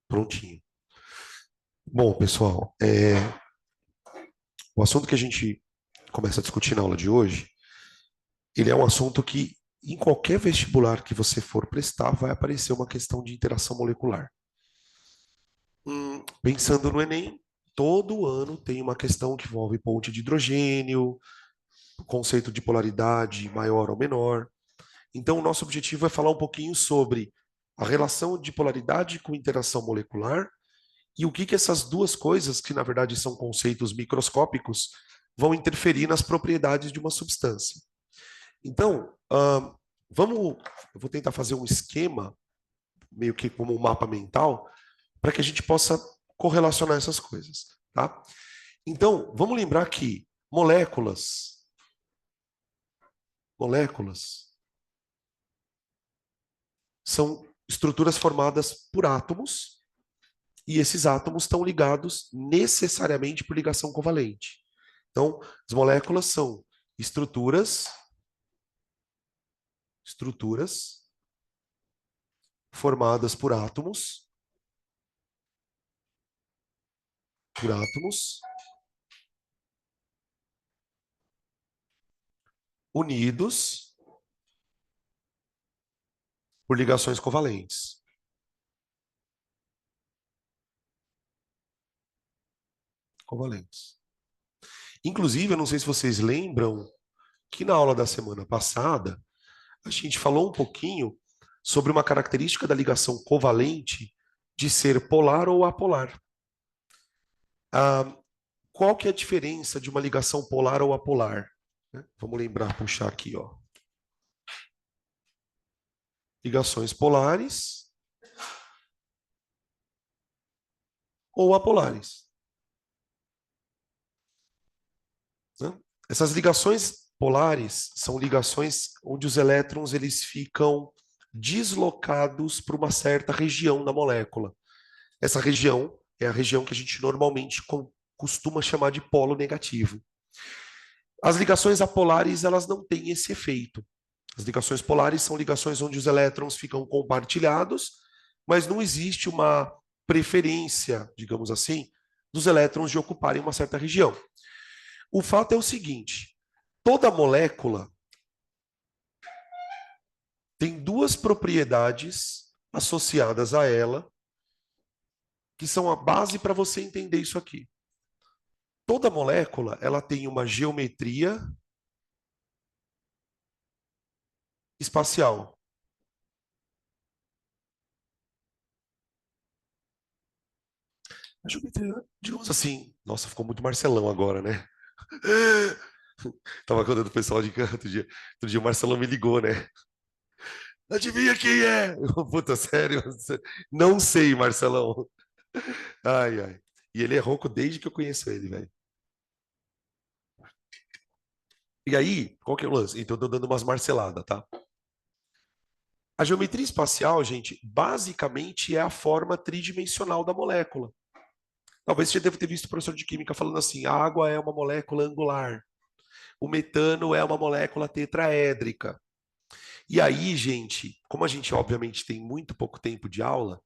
Prontinho. Bom, pessoal, o assunto que a gente começa a discutir na aula de hoje, ele é um assunto que, em qualquer vestibular que você for prestar, vai aparecer uma questão de interação molecular. Pensando no Enem, todo ano tem uma questão que envolve ponte de hidrogênio, conceito de polaridade maior ou menor. Então, o nosso objetivo é falar um pouquinho sobre a relação de polaridade com interação molecular e o que que essas duas coisas, que na verdade são conceitos microscópicos, vão interferir nas propriedades de uma substância. Então, eu vou tentar fazer um esquema, meio que como um mapa mental, para que a gente possa correlacionar essas coisas, tá? Então, vamos lembrar que moléculas são estruturas formadas por átomos, e esses átomos estão ligados necessariamente por ligação covalente. Então, as moléculas são estruturas formadas por átomos unidos por ligações covalentes. Covalentes. Inclusive, eu não sei se vocês lembram que na aula da semana passada a gente falou um pouquinho sobre uma característica da ligação covalente de ser polar ou apolar. Ah, qual que é a diferença de uma ligação polar ou apolar? Vamos lembrar, puxar aqui, ó. Ligações polares ou apolares. Né? Essas ligações polares são ligações onde os elétrons eles ficam deslocados para uma certa região da molécula. Essa região é a região que a gente normalmente costuma chamar de polo negativo. As ligações apolares, elas não têm esse efeito. As ligações polares são ligações onde os elétrons ficam compartilhados, mas não existe uma preferência, digamos assim, dos elétrons de ocuparem uma certa região. O fato é o seguinte: toda molécula tem duas propriedades associadas a ela, que são a base para você entender isso aqui. Toda molécula, ela tem uma geometria espacial. A geometria, digamos assim, nossa, ficou muito Marcelão agora, né? Tava contando o pessoal de canto outro dia o Marcelão me ligou, né? Adivinha quem é? Puta, sério? Não sei, Marcelão. Ai, ai. E ele é rouco desde que eu conheço ele, velho. E aí, qual que é o lance? Então, eu tô dando umas marceladas, tá? A geometria espacial, gente, basicamente é a forma tridimensional da molécula. Talvez você deva ter visto o professor de química falando assim: a água é uma molécula angular, o metano é uma molécula tetraédrica. E aí, gente, como a gente obviamente tem muito pouco tempo de aula,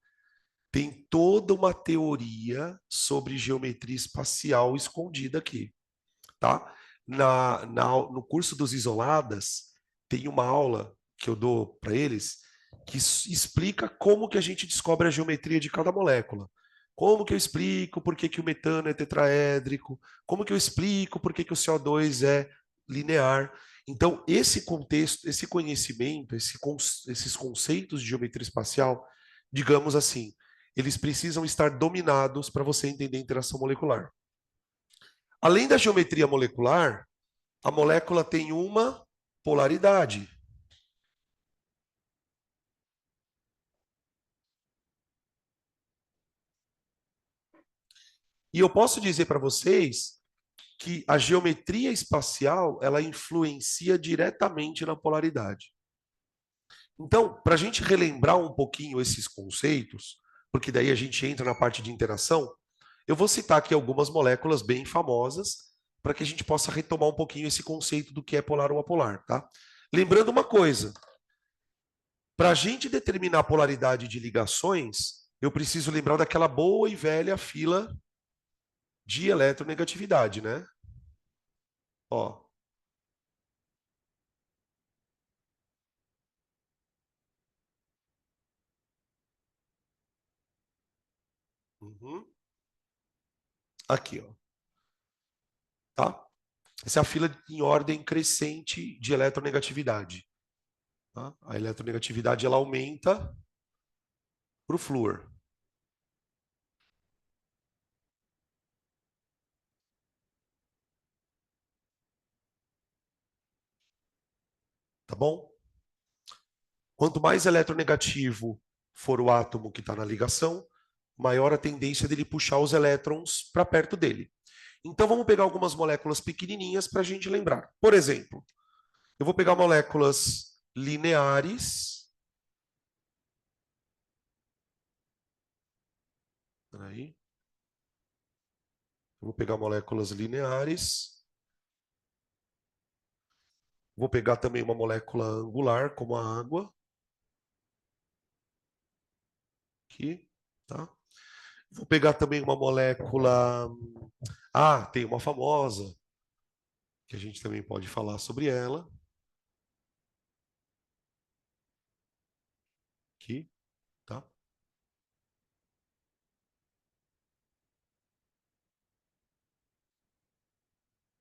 tem toda uma teoria sobre geometria espacial escondida aqui, tá? No curso dos isoladas, tem uma aula que eu dou para eles que explica como que a gente descobre a geometria de cada molécula. Como que eu explico por que que o metano é tetraédrico? Como que eu explico por que que o CO2 é linear? Então, esse contexto, esse conhecimento, esses conceitos de geometria espacial, digamos assim, eles precisam estar dominados para você entender a interação molecular. Além da geometria molecular, a molécula tem uma polaridade. E eu posso dizer para vocês que a geometria espacial ela influencia diretamente na polaridade. Então, para a gente relembrar um pouquinho esses conceitos, porque daí a gente entra na parte de interação, eu vou citar aqui algumas moléculas bem famosas para que a gente possa retomar um pouquinho esse conceito do que é polar ou apolar, tá? Lembrando uma coisa, Para a gente determinar a polaridade de ligações, eu preciso lembrar daquela boa e velha fila de eletronegatividade, né? Ó. Uhum. Aqui, ó. Tá? Essa é a fila em ordem crescente de eletronegatividade. Tá? A eletronegatividade ela aumenta para o flúor. Tá bom? Quanto mais eletronegativo for o átomo que está na ligação, maior a tendência dele puxar os elétrons para perto dele. Então vamos pegar algumas moléculas pequenininhas para a gente lembrar. Por exemplo, eu vou pegar moléculas lineares. Peraí. Eu vou pegar moléculas lineares. Vou pegar também uma molécula angular, como a água. Aqui, tá? Vou pegar também uma molécula. Ah, tem uma famosa, que a gente também pode falar sobre ela. Aqui, tá?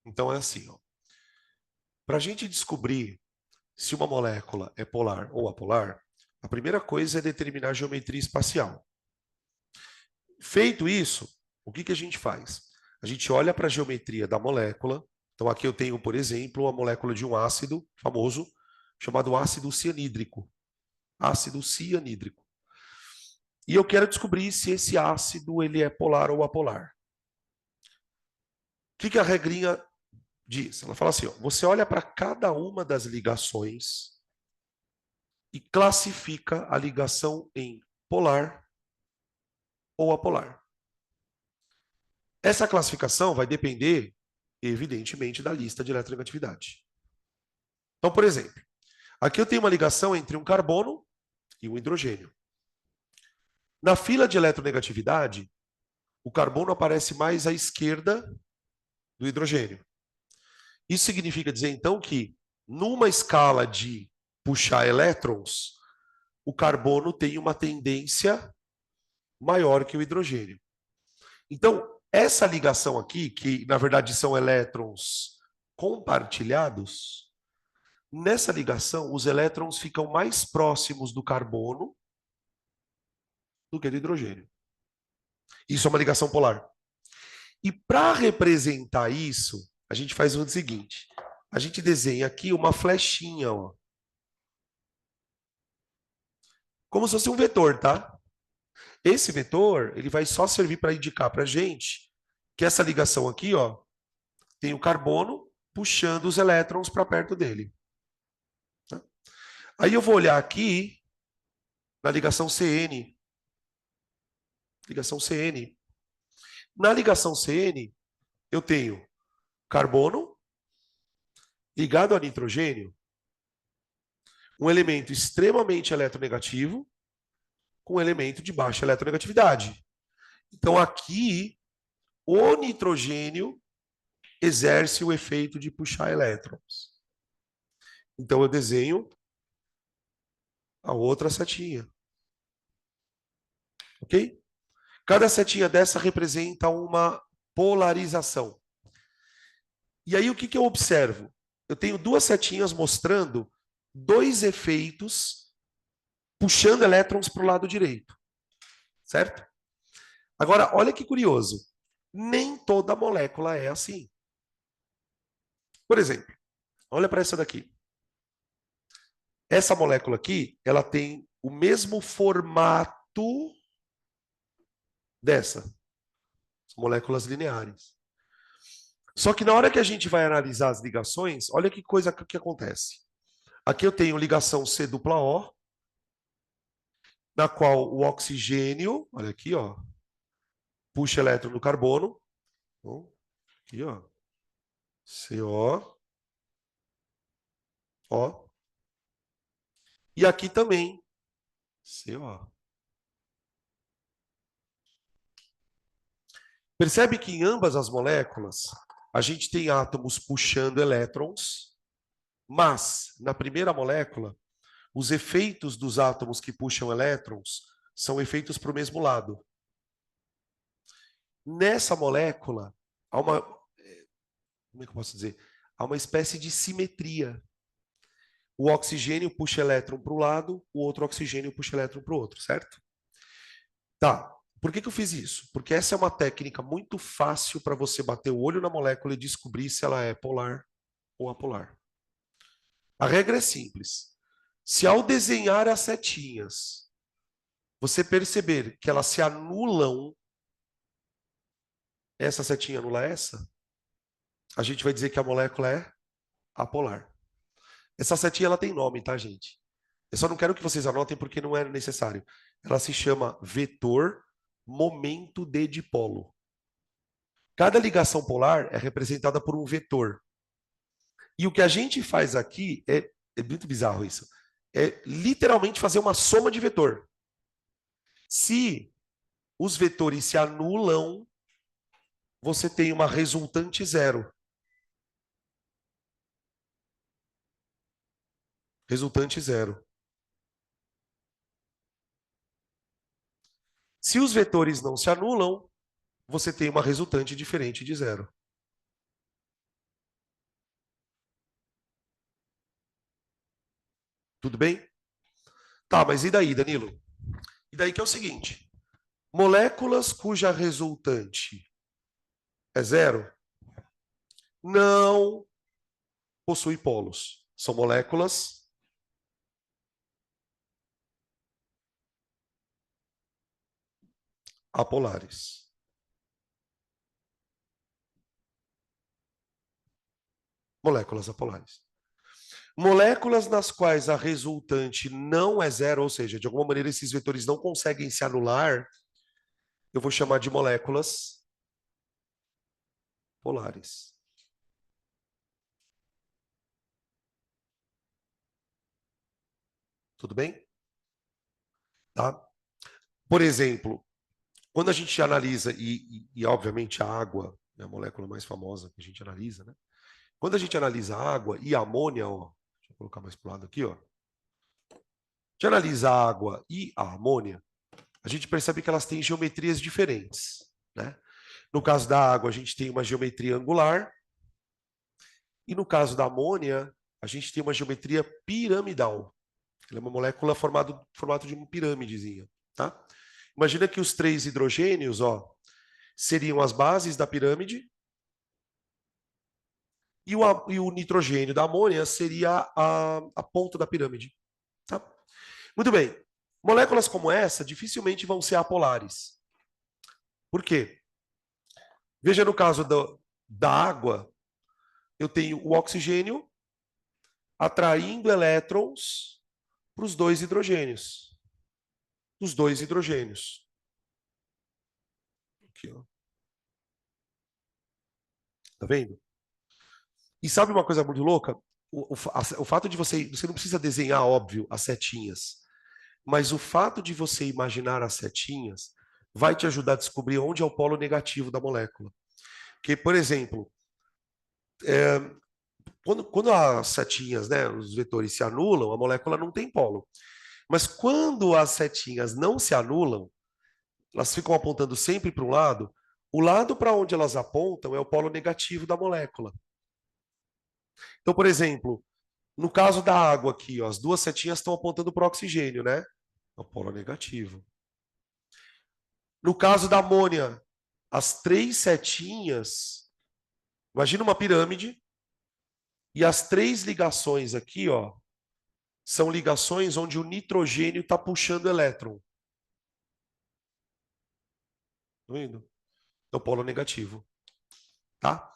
Então é assim, ó. Para a gente descobrir se uma molécula é polar ou apolar, a primeira coisa é determinar a geometria espacial. Feito isso, o que a gente faz? A gente olha para a geometria da molécula. Então aqui eu tenho, por exemplo, a molécula de um ácido famoso chamado ácido cianídrico. Ácido cianídrico. E eu quero descobrir se esse ácido ele é polar ou apolar. O que a regrinha diz? Ela fala assim, ó, você olha para cada uma das ligações e classifica a ligação em polar ou apolar. Essa classificação vai depender, evidentemente, da lista de eletronegatividade. Então, por exemplo, aqui eu tenho uma ligação entre um carbono e um hidrogênio. Na fila de eletronegatividade, o carbono aparece mais à esquerda do hidrogênio. Isso significa dizer, então, que numa escala de puxar elétrons, o carbono tem uma tendência maior que o hidrogênio. Então, essa ligação aqui, que na verdade são elétrons compartilhados, nessa ligação, os elétrons ficam mais próximos do carbono do que do hidrogênio. Isso é uma ligação polar. E para representar isso, a gente faz o seguinte: a gente desenha aqui uma flechinha, ó, como se fosse um vetor, tá? Esse vetor, ele vai só servir para indicar para a gente que essa ligação aqui, ó, tem o carbono puxando os elétrons para perto dele. Tá? Aí eu vou olhar aqui na ligação CN. Ligação CN. Na ligação CN, eu tenho carbono ligado a nitrogênio, um elemento extremamente eletronegativo com um elemento de baixa eletronegatividade. Então aqui, o nitrogênio exerce o efeito de puxar elétrons. Então eu desenho a outra setinha. Ok? Cada setinha dessa representa uma polarização. E aí o que eu observo? Eu tenho duas setinhas mostrando dois efeitos puxando elétrons para o lado direito. Certo? Agora, olha que curioso. Nem toda molécula é assim. Por exemplo, olha para essa daqui. Essa molécula aqui, ela tem o mesmo formato dessa, as moléculas lineares. Só que na hora que a gente vai analisar as ligações, olha que coisa que acontece. Aqui eu tenho ligação C dupla O, na qual o oxigênio, olha aqui, ó, puxa elétron do carbono. Então, aqui, ó, CO, ó. E aqui também CO. Percebe que em ambas as moléculas a gente tem átomos puxando elétrons, mas na primeira molécula os efeitos dos átomos que puxam elétrons são efeitos para o mesmo lado. Nessa molécula há uma, como é que eu posso dizer? Há uma espécie de simetria. O oxigênio puxa elétron para o lado, o outro oxigênio puxa elétron para o outro, certo? Tá. Por que eu fiz isso? Porque essa é uma técnica muito fácil para você bater o olho na molécula e descobrir se ela é polar ou apolar. A regra é simples. Se ao desenhar as setinhas, você perceber que elas se anulam, essa setinha anula essa, a gente vai dizer que a molécula é apolar. Essa setinha ela tem nome, tá, gente? Eu só não quero que vocês anotem porque não é necessário. Ela se chama vetor momento de dipolo. Cada ligação polar é representada por um vetor. E o que a gente faz aqui é muito bizarro isso. É literalmente fazer uma soma de vetor. Se os vetores se anulam, você tem uma resultante zero. Resultante zero. Se os vetores não se anulam, você tem uma resultante diferente de zero. Tudo bem? Tá, mas e daí, Danilo? E daí que é o seguinte: moléculas cuja resultante é zero não possuem polos. São moléculas apolares. Moléculas apolares. Moléculas nas quais a resultante não é zero, ou seja, de alguma maneira esses vetores não conseguem se anular, eu vou chamar de moléculas polares. Tudo bem? Tá? Por exemplo, quando a gente analisa, obviamente a água é a molécula mais famosa que a gente analisa, né? Quando a gente analisa a água e a amônia, ó, deixa eu colocar mais para o lado aqui, ó. A gente analisa a água e a amônia, a gente percebe que elas têm geometrias diferentes, né? No caso da água, a gente tem uma geometria angular, e no caso da amônia, a gente tem uma geometria piramidal. Ela é uma molécula formato de uma pirâmidezinha, tá? Imagina que os três hidrogênios, ó, seriam as bases da pirâmide e o nitrogênio da amônia seria a ponta da pirâmide, tá? Muito bem. Moléculas como essa dificilmente vão ser apolares. Por quê? Veja no caso da água, eu tenho o oxigênio atraindo elétrons para os dois hidrogênios. Os dois hidrogênios. Aqui, ó. Tá vendo? E sabe uma coisa muito louca? O fato de você não precisa desenhar, óbvio, as setinhas, mas o fato de você imaginar as setinhas vai te ajudar a descobrir onde é o polo negativo da molécula. Porque, por exemplo, é, quando as setinhas, né, os vetores se anulam, a molécula não tem polo. Mas quando as setinhas não se anulam, elas ficam apontando sempre para um lado, o lado para onde elas apontam é o polo negativo da molécula. Então, por exemplo, no caso da água aqui, ó, as duas setinhas estão apontando para o oxigênio, né? É o polo negativo. No caso da amônia, as três setinhas, imagina uma pirâmide, e as três ligações aqui, ó, são ligações onde o nitrogênio está puxando elétron. Tá vendo? É o polo negativo, tá?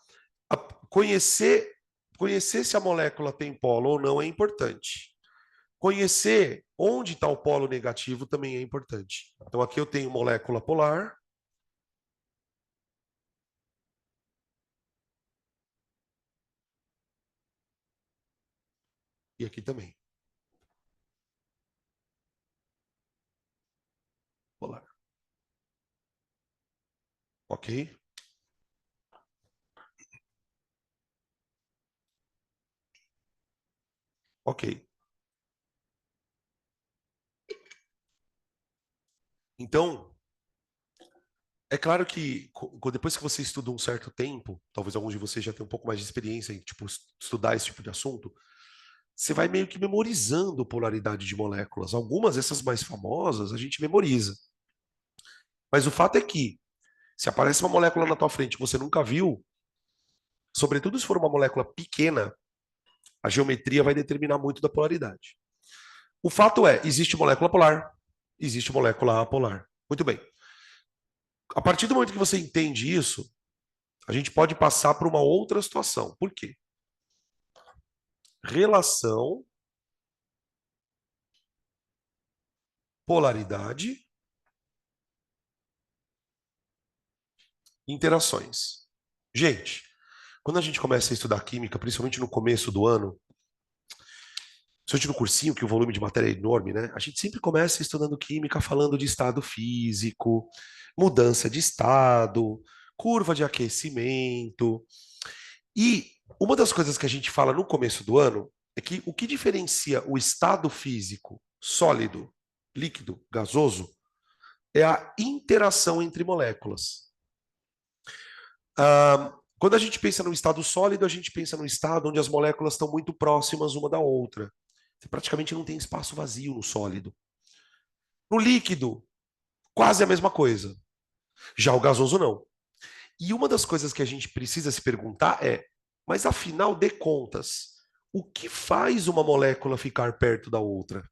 Conhecer, conhecer se a molécula tem polo ou não é importante. Conhecer onde está o polo negativo também é importante. Então aqui eu tenho molécula polar e aqui também. Ok? Ok. Então, é claro que depois que você estuda um certo tempo, talvez alguns de vocês já tenham um pouco mais de experiência em tipo, estudar esse tipo de assunto, você vai meio que memorizando polaridade de moléculas. Algumas dessas mais famosas a gente memoriza. Mas o fato é que, se aparece uma molécula na tua frente que você nunca viu, sobretudo se for uma molécula pequena, a geometria vai determinar muito da polaridade. O fato é, existe molécula polar, existe molécula apolar. Muito bem. A partir do momento que você entende isso, a gente pode passar para uma outra situação. Por quê? Relação, polaridade, interações. Gente, quando a gente começa a estudar química, principalmente no começo do ano, principalmente no cursinho, que o volume de matéria é enorme, né? A gente sempre começa estudando química falando de estado físico, mudança de estado, curva de aquecimento. E uma das coisas que a gente fala no começo do ano é que o que diferencia o estado físico sólido, líquido, gasoso, é a interação entre moléculas. Quando a gente pensa no estado sólido, a gente pensa no estado onde as moléculas estão muito próximas uma da outra. Você praticamente não tem espaço vazio no sólido. No líquido, quase a mesma coisa. Já o gasoso, não. E uma das coisas que a gente precisa se perguntar é: mas afinal de contas, o que faz uma molécula ficar perto da outra?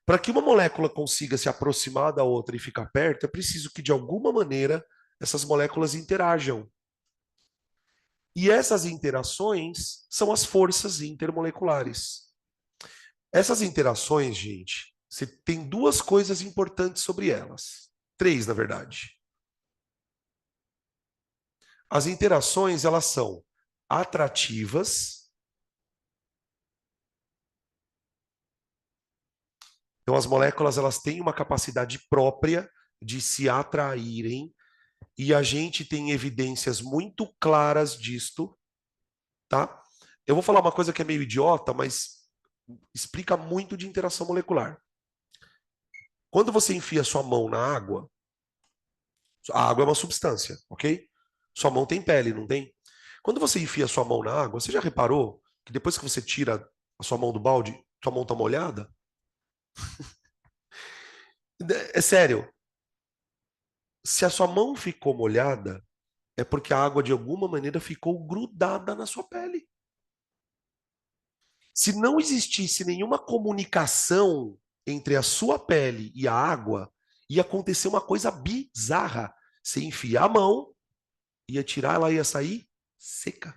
Para que uma molécula consiga se aproximar da outra e ficar perto, é preciso que, de alguma maneira, essas moléculas interajam. E essas interações são as forças intermoleculares. Essas interações, gente, você tem duas coisas importantes sobre elas. Três, na verdade. As interações, elas são atrativas. Então, as moléculas, elas têm uma capacidade própria de se atraírem e a gente tem evidências muito claras disto, tá? Eu vou falar uma coisa que é meio idiota, mas explica muito de interação molecular. Quando você enfia sua mão na água, a água é uma substância, ok? Sua mão tem pele, não tem? Quando você enfia sua mão na água, você já reparou que depois que você tira a sua mão do balde, sua mão tá molhada? É sério. Se a sua mão ficou molhada, é porque a água de alguma maneira ficou grudada na sua pele. Se não existisse nenhuma comunicação entre a sua pele e a água, ia acontecer uma coisa bizarra. Você enfiar a mão, ia tirar, ela ia sair seca.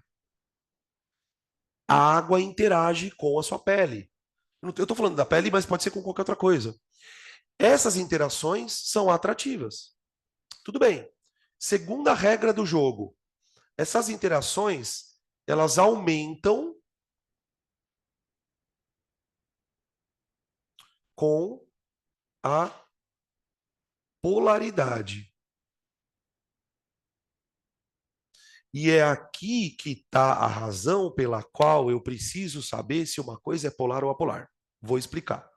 A água interage com a sua pele. Eu estou falando da pele, mas pode ser com qualquer outra coisa. Essas interações são atrativas. Tudo bem. Segunda regra do jogo. Essas interações, elas aumentam com a polaridade. E é aqui que está a razão pela qual eu preciso saber se uma coisa é polar ou apolar. Vou explicar.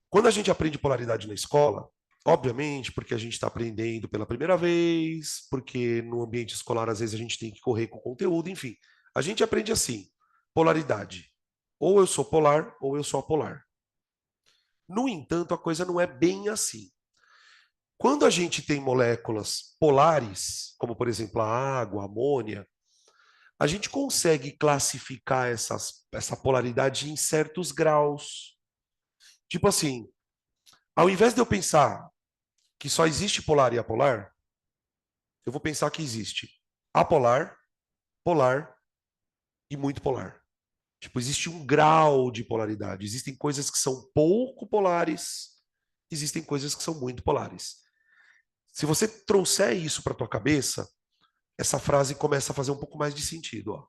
Quando a gente aprende polaridade na escola, obviamente, porque a gente está aprendendo pela primeira vez, porque no ambiente escolar às vezes a gente tem que correr com o conteúdo, enfim. A gente aprende assim: polaridade. Ou eu sou polar ou eu sou apolar. No entanto, a coisa não é bem assim. Quando a gente tem moléculas polares, como por exemplo a água, a amônia, a gente consegue classificar essa polaridade em certos graus. Tipo assim, ao invés de eu pensar que só existe polar e apolar, eu vou pensar que existe apolar, polar e muito polar. Tipo, existe um grau de polaridade. Existem coisas que são pouco polares, existem coisas que são muito polares. Se você trouxer isso para tua cabeça, essa frase começa a fazer um pouco mais de sentido. Ó.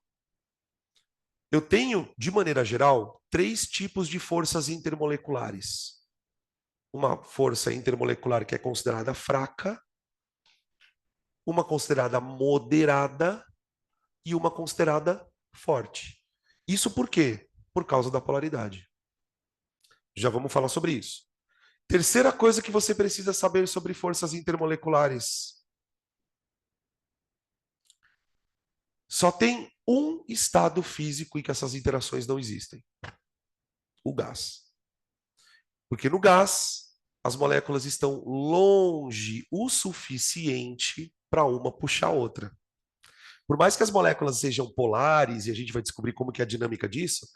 Eu tenho, de maneira geral, três tipos de forças intermoleculares. Uma força intermolecular que é considerada fraca, uma considerada moderada e uma considerada forte. Isso por quê? Por causa da polaridade. Já vamos falar sobre isso. Terceira coisa que você precisa saber sobre forças intermoleculares. Só tem um estado físico em que essas interações não existem: o gás. Porque no gás, as moléculas estão longe o suficiente para uma puxar a outra. Por mais que as moléculas sejam polares, e a gente vai descobrir como que é a dinâmica disso,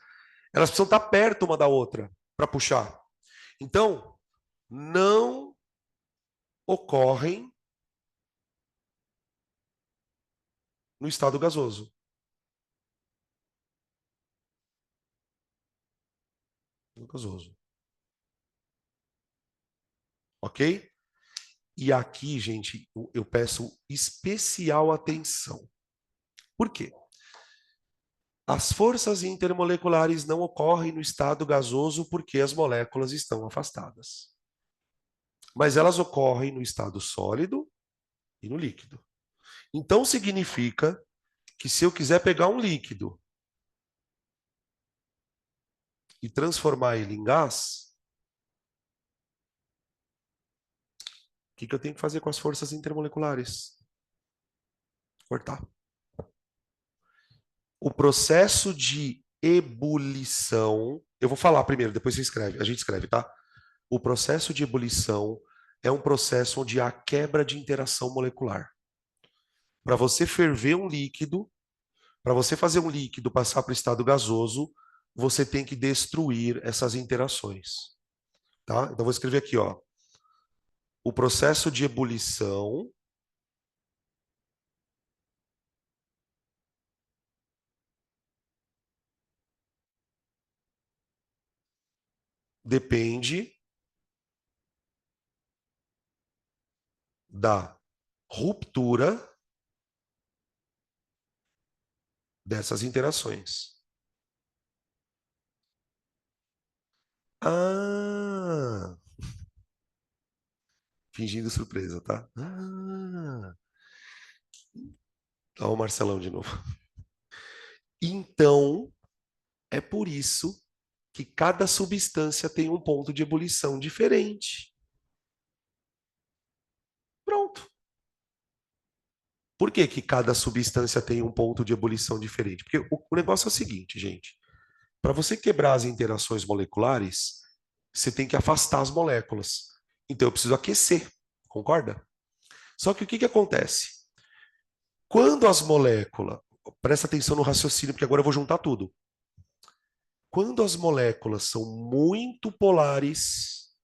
elas precisam estar perto uma da outra para puxar. Então, não ocorrem no estado gasoso. No gasoso. Ok? E aqui, gente, eu peço especial atenção. Por quê? As forças intermoleculares não ocorrem no estado gasoso porque as moléculas estão afastadas. Mas elas ocorrem no estado sólido e no líquido. Então significa que se eu quiser pegar um líquido e transformar ele em gás, o que eu tenho que fazer com as forças intermoleculares? Cortar. O processo de ebulição, eu vou falar primeiro, depois você escreve, a gente escreve, tá? O processo de ebulição é um processo onde há quebra de interação molecular. Para você ferver um líquido, para você fazer um líquido passar para o estado gasoso, você tem que destruir essas interações, tá? Então vou escrever aqui, ó. O processo de ebulição depende da ruptura dessas interações. Ah, fingindo surpresa, tá? Ah, ó o Marcelão de novo. Então, é por isso que cada substância tem um ponto de ebulição diferente. Pronto. Por que que cada substância tem um ponto de ebulição diferente? Porque o negócio é o seguinte, gente. Para você quebrar as interações moleculares, você tem que afastar as moléculas. Então eu preciso aquecer, concorda? Só que o que que acontece? Quando as moléculas, presta atenção no raciocínio, porque agora eu vou juntar tudo. Quando as moléculas são muito polares,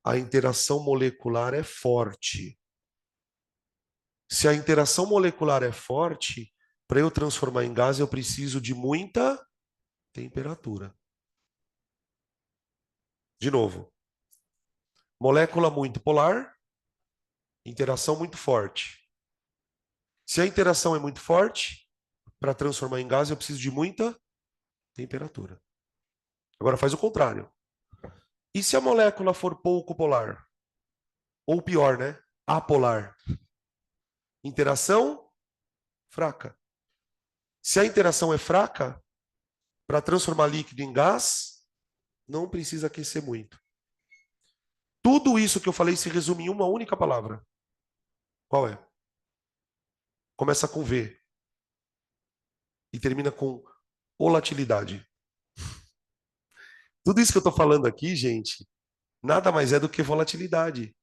a interação molecular é forte. Se a interação molecular é forte, para eu transformar em gás, eu preciso de muita temperatura. De novo, molécula muito polar, interação muito forte. Se a interação é muito forte, para transformar em gás, eu preciso de muita temperatura. Agora faz o contrário. E se a molécula for pouco polar? Ou pior, né? Apolar. Interação fraca. Se a interação é fraca, para transformar líquido em gás, não precisa aquecer muito. Tudo isso que eu falei se resume em uma única palavra. Qual é? Começa com V e termina com volatilidade. Tudo isso que eu estou falando aqui, gente, nada mais é do que volatilidade.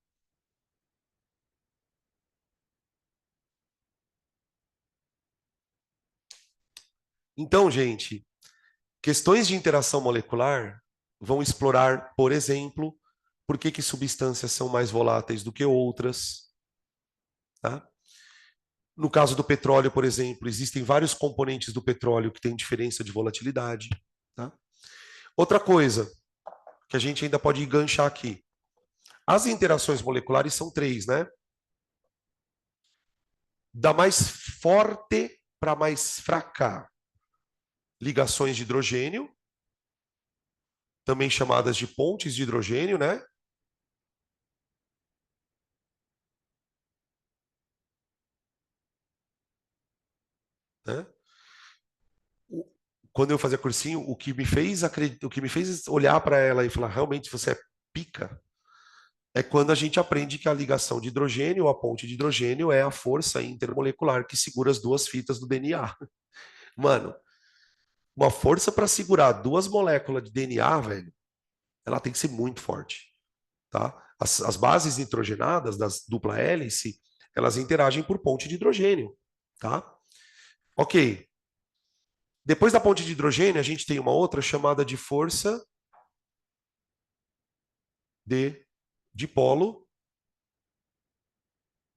Então, gente, questões de interação molecular vão explorar, por exemplo, por que substâncias são mais voláteis do que outras. Tá? No caso do petróleo, por exemplo, existem vários componentes do petróleo que têm diferença de volatilidade. Tá? Outra coisa que a gente ainda pode enganchar aqui. As interações moleculares são três, né? Da mais forte para mais fraca. Ligações de hidrogênio, também chamadas de pontes de hidrogênio, né? quando eu fazia cursinho, o que me fez olhar para ela e falar, realmente você é pica, é quando a gente aprende que a ligação de hidrogênio, ou a ponte de hidrogênio, é a força intermolecular que segura as duas fitas do DNA. Mano, uma força para segurar duas moléculas de DNA, velho, ela tem que ser muito forte, tá? As bases nitrogenadas das dupla hélice, elas interagem por ponte de hidrogênio, tá? Ok. Depois da ponte de hidrogênio, a gente tem uma outra chamada de força de dipolo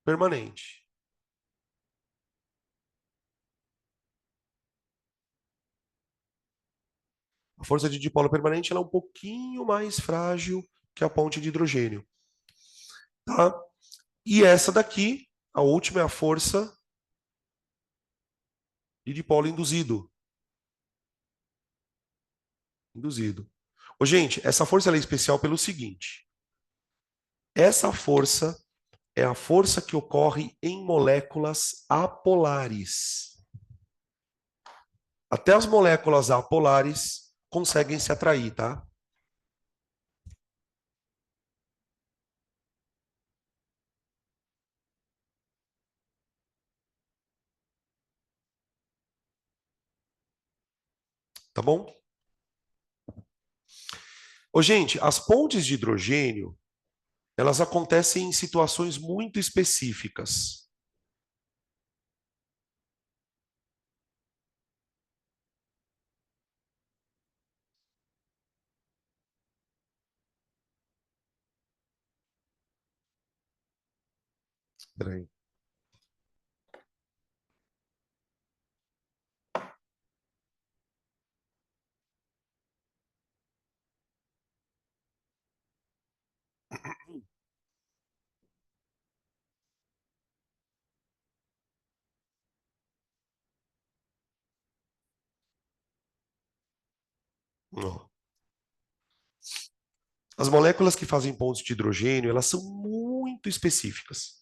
permanente. A força de dipolo permanente ela é um pouquinho mais frágil que a ponte de hidrogênio, tá? E essa daqui, a última é a força de dipolo induzido. Induzido. Ô, gente, essa força ela é especial pelo seguinte: essa força é a força que ocorre em moléculas apolares. Até as moléculas apolares conseguem se atrair, tá? Tá bom? Ô, gente, as pontes de hidrogênio, elas acontecem em situações muito específicas. Peraí. Ó. As moléculas que fazem pontes de hidrogênio, elas são muito específicas.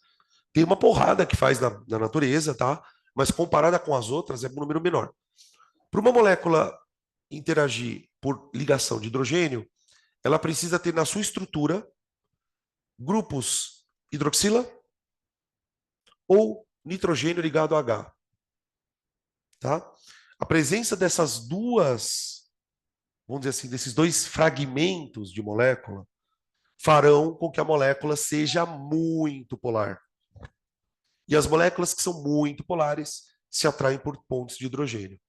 Tem uma porrada que faz na natureza, tá? Mas comparada com as outras, é um número menor. Para uma molécula interagir por ligação de hidrogênio, ela precisa ter na sua estrutura grupos hidroxila ou nitrogênio ligado a H, tá? A presença dessas duas, vamos dizer assim, desses dois fragmentos de molécula farão com que a molécula seja muito polar. E as moléculas que são muito polares se atraem por pontos de hidrogênio.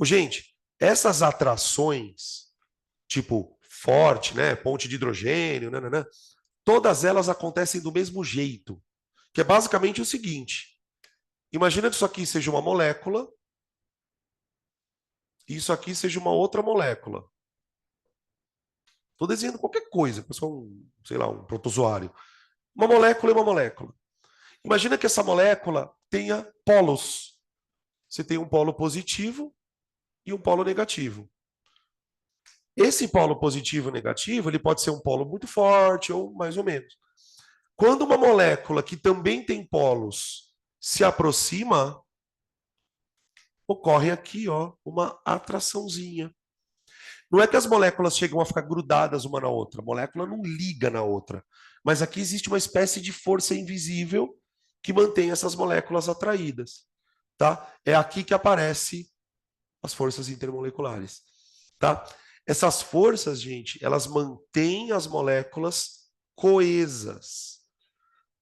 Gente, essas atrações, tipo forte, né, ponte de hidrogênio, nananã, todas elas acontecem do mesmo jeito, que é basicamente o seguinte: imagina que isso aqui seja uma molécula e isso aqui seja uma outra molécula. Estou desenhando qualquer coisa, pessoal, sei lá, um protozoário. Uma molécula é uma molécula. Imagina que essa molécula tenha polos. Você tem um polo positivo e um polo negativo. Esse polo positivo e negativo, ele pode ser um polo muito forte ou mais ou menos. Quando uma molécula que também tem polos se aproxima, ocorre aqui, ó, uma atraçãozinha. Não é que as moléculas chegam a ficar grudadas uma na outra, a molécula não liga na outra. Mas aqui existe uma espécie de força invisível que mantém essas moléculas atraídas, tá? É aqui que aparece as forças intermoleculares, tá? Essas forças, gente, elas mantêm as moléculas coesas,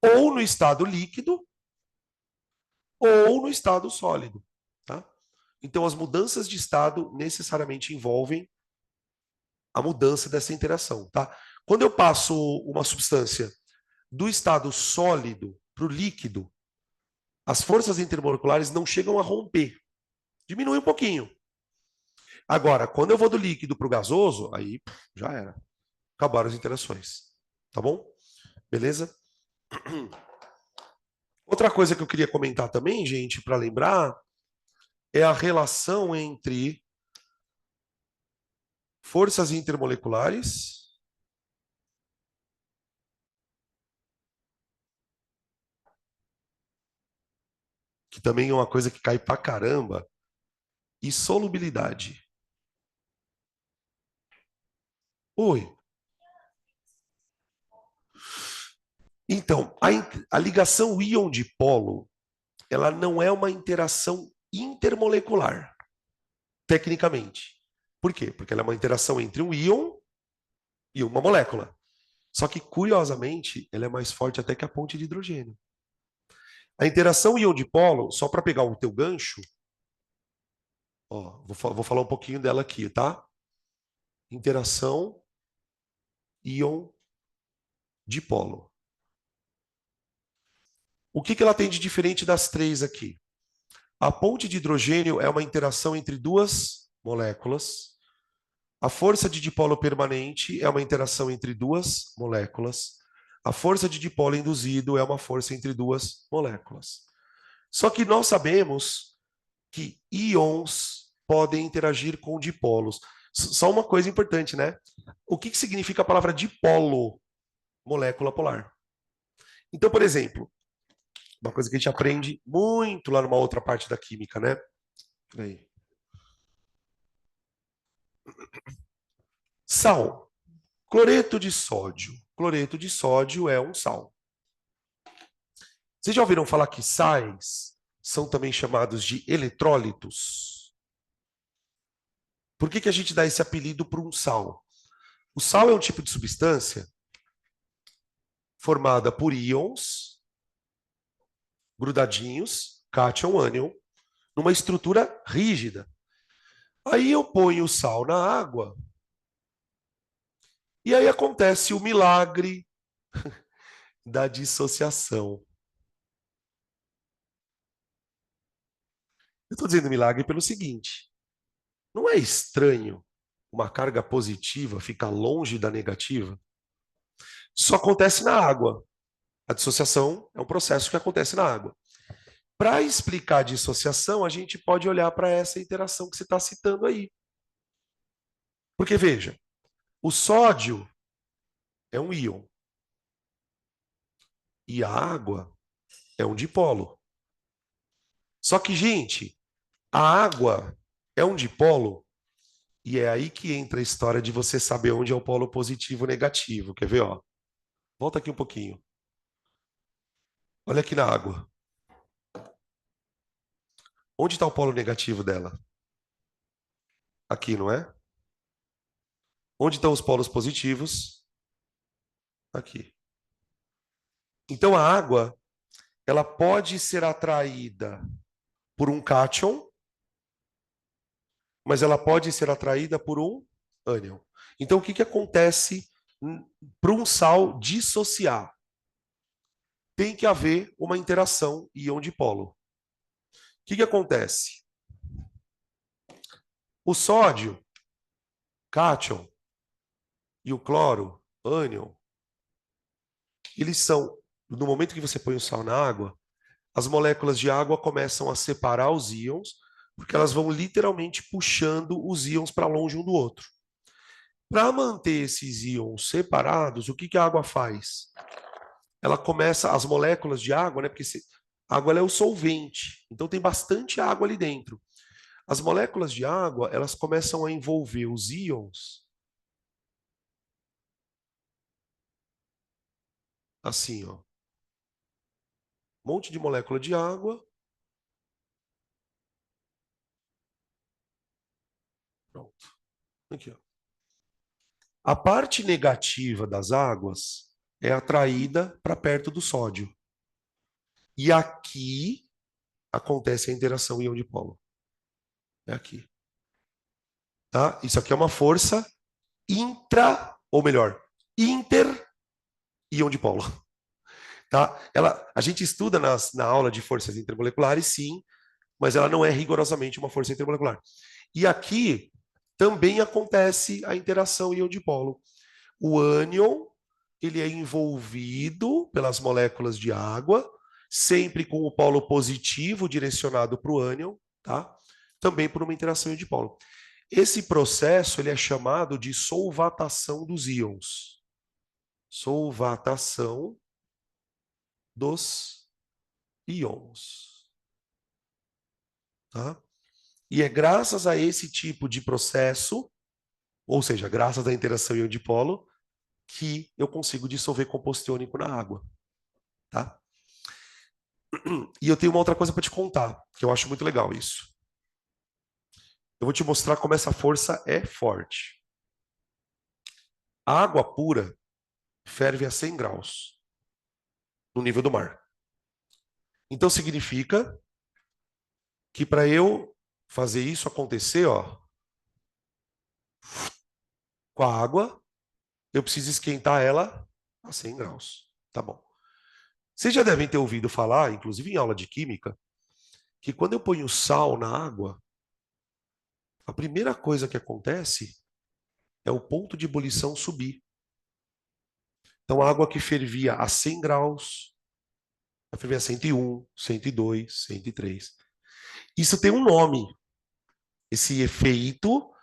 ou no estado líquido, ou no estado sólido, tá? Então, as mudanças de estado necessariamente envolvem a mudança dessa interação, tá? Quando eu passo uma substância do estado sólido para o líquido, as forças intermoleculares não chegam a romper, diminui um pouquinho. Agora, quando eu vou do líquido para o gasoso, aí já era, acabaram as interações, tá bom? Beleza? Outra coisa que eu queria comentar também, gente, para lembrar, é a relação entre forças intermoleculares, que também é uma coisa que cai pra caramba, e solubilidade. Oi. Então, a ligação íon-dipolo, ela não é uma interação intermolecular, tecnicamente. Por quê? Porque ela é uma interação entre um íon e uma molécula. Só que, curiosamente, ela é mais forte até que a ponte de hidrogênio. A interação íon-dipolo, só para pegar o teu gancho, ó, vou falar um pouquinho dela aqui, tá? Interação íon-dipolo. O que ela tem de diferente das três aqui? A ponte de hidrogênio é uma interação entre duas moléculas. A força de dipolo permanente é uma interação entre duas moléculas. A força de dipolo induzido é uma força entre duas moléculas. Só que nós sabemos que íons podem interagir com dipolos. Só uma coisa importante, né? O que significa a palavra dipolo? Molécula polar. Então, por exemplo, uma coisa que a gente aprende muito lá numa outra parte da química, né? Peraí. Sal. Cloreto de sódio. Cloreto de sódio é um sal. Vocês já ouviram falar que sais são também chamados de eletrólitos? Por que a gente dá esse apelido para um sal? O sal é um tipo de substância formada por íons grudadinhos, cátion, ânion, numa estrutura rígida. Aí eu ponho o sal na água e aí acontece o milagre da dissociação. Eu estou dizendo milagre pelo seguinte: não é estranho uma carga positiva ficar longe da negativa? Isso acontece na água. A dissociação é um processo que acontece na água. Para explicar a dissociação, a gente pode olhar para essa interação que você está citando aí. Porque, veja, o sódio é um íon e a água é um dipolo. Só que, gente, a água é um dipolo e é aí que entra a história de você saber onde é o polo positivo e negativo. Quer ver, ó? Volta aqui um pouquinho. Olha aqui na água. Onde está o polo negativo dela? Aqui, não é? Onde estão os polos positivos? Aqui. Então a água, ela pode ser atraída por um cátion, mas ela pode ser atraída por um ânion. Então o que acontece para um sal dissociar? Tem que haver uma interação íon-dipolo. O que acontece? O sódio, cátion, e o cloro, ânion, eles são, no momento que você põe o sal na água, as moléculas de água começam a separar os íons, porque elas vão literalmente puxando os íons para longe um do outro. Para manter esses íons separados, o que a água faz? Ela começa, as moléculas de água, né? Porque a água é o solvente, então tem bastante água ali dentro. As moléculas de água, elas começam a envolver os íons assim, ó. Um monte de molécula de água. Pronto. Aqui, ó. A parte negativa das águas é atraída para perto do sódio. E aqui acontece a interação íon-dipolo. É aqui. Tá? Isso aqui é uma força intra, ou melhor, inter-íon-dipolo. Tá? A gente estuda na aula de forças intermoleculares, sim, mas ela não é rigorosamente uma força intermolecular. E aqui também acontece a interação íon-dipolo. O ânion, ele é envolvido pelas moléculas de água, sempre com o polo positivo direcionado para o ânion, tá? Também por uma interação íon-dipolo. Esse processo ele é chamado de solvatação dos íons. Solvatação dos íons. Tá? E é graças a esse tipo de processo, ou seja, graças à interação íon-dipolo, que eu consigo dissolver composto iônico na água, tá? E eu tenho uma outra coisa para te contar, que eu acho muito legal isso. Eu vou te mostrar como essa força é forte. A água pura ferve a 100 graus no nível do mar. Então significa que para eu fazer isso acontecer, ó, com a água, eu preciso esquentar ela a 100 graus. Tá bom. Vocês já devem ter ouvido falar, inclusive em aula de química, que quando eu ponho sal na água, a primeira coisa que acontece é o ponto de ebulição subir. Então a água que fervia a 100 graus, vai ferver a 101, 102, 103. Isso tem um nome, esse efeito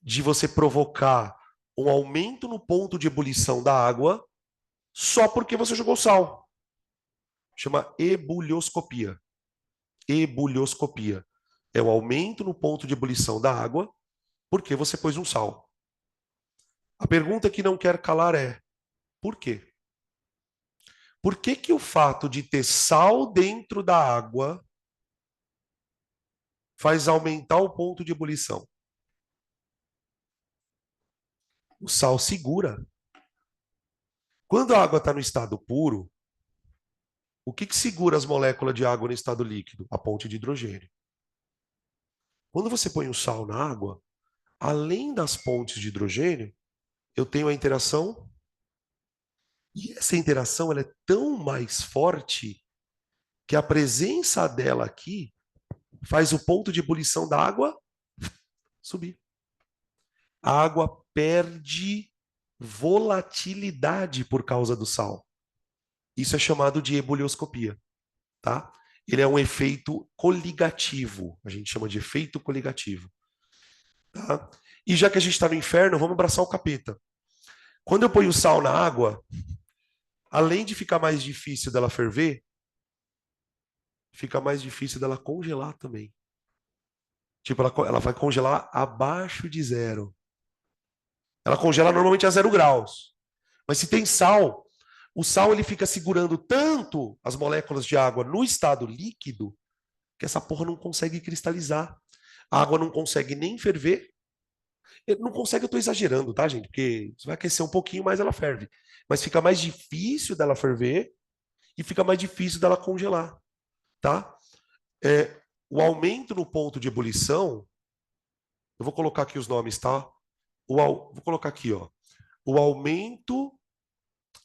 de você provocar um aumento no ponto de ebulição da água só porque você jogou sal. Chama ebulioscopia. Ebulioscopia. É o aumento no ponto de ebulição da água porque você pôs um sal. A pergunta que não quer calar é: por quê? Por que que o fato de ter sal dentro da água faz aumentar o ponto de ebulição? O sal segura. Quando a água está no estado puro, o que que segura as moléculas de água no estado líquido? A ponte de hidrogênio. Quando você põe o sal na água, além das pontes de hidrogênio, eu tenho a interação, e essa interação ela é tão mais forte que a presença dela aqui faz o ponto de ebulição da água subir. A água perde volatilidade por causa do sal. Isso é chamado de ebulioscopia, tá? Ele é um efeito coligativo, a gente chama de efeito coligativo, tá? E já que a gente está no inferno, vamos abraçar o capeta. Quando eu ponho sal na água, além de ficar mais difícil dela ferver, fica mais difícil dela congelar também. Tipo, ela vai congelar abaixo de zero. Ela congela normalmente a 0 graus. Mas se tem sal, o sal ele fica segurando tanto as moléculas de água no estado líquido que essa porra não consegue cristalizar. A água não consegue nem ferver. Não consegue, eu estou exagerando, tá, gente? Porque você vai aquecer um pouquinho, mais ela ferve. Mas fica mais difícil dela ferver e fica mais difícil dela congelar, tá? O aumento no ponto de ebulição, eu vou colocar aqui os nomes, tá? Vou colocar aqui, ó. O aumento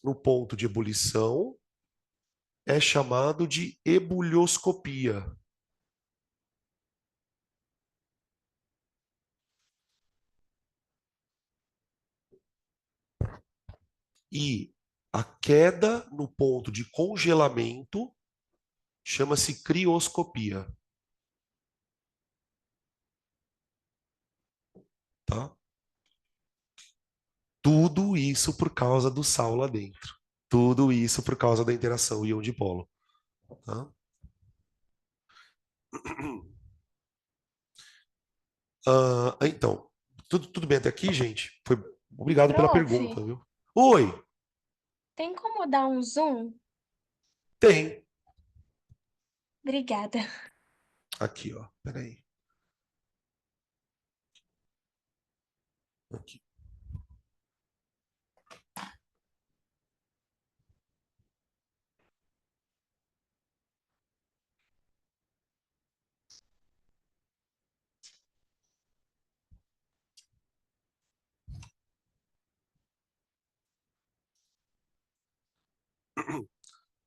no ponto de ebulição é chamado de ebulioscopia. E a queda no ponto de congelamento chama-se crioscopia, tá? Tudo isso por causa do sal lá dentro. Tudo isso por causa da interação íon-dipolo, tá? Então, tudo bem até aqui, gente? Obrigado pela Prof, pergunta, viu? Oi, tem como dar um zoom? tem. Obrigada. Aqui, ó. Peraí. Aqui.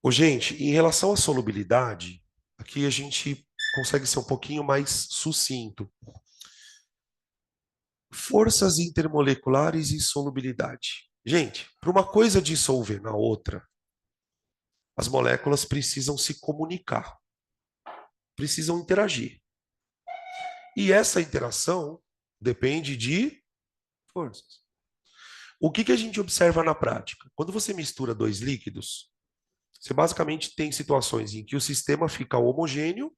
Ô, gente, em relação à solubilidade, aqui a gente consegue ser um pouquinho mais sucinto. Forças intermoleculares e solubilidade. Gente, para uma coisa dissolver na outra, as moléculas precisam se comunicar, precisam interagir. E essa interação depende de forças. O que a gente observa na prática? Quando você mistura dois líquidos, você basicamente tem situações em que o sistema fica homogêneo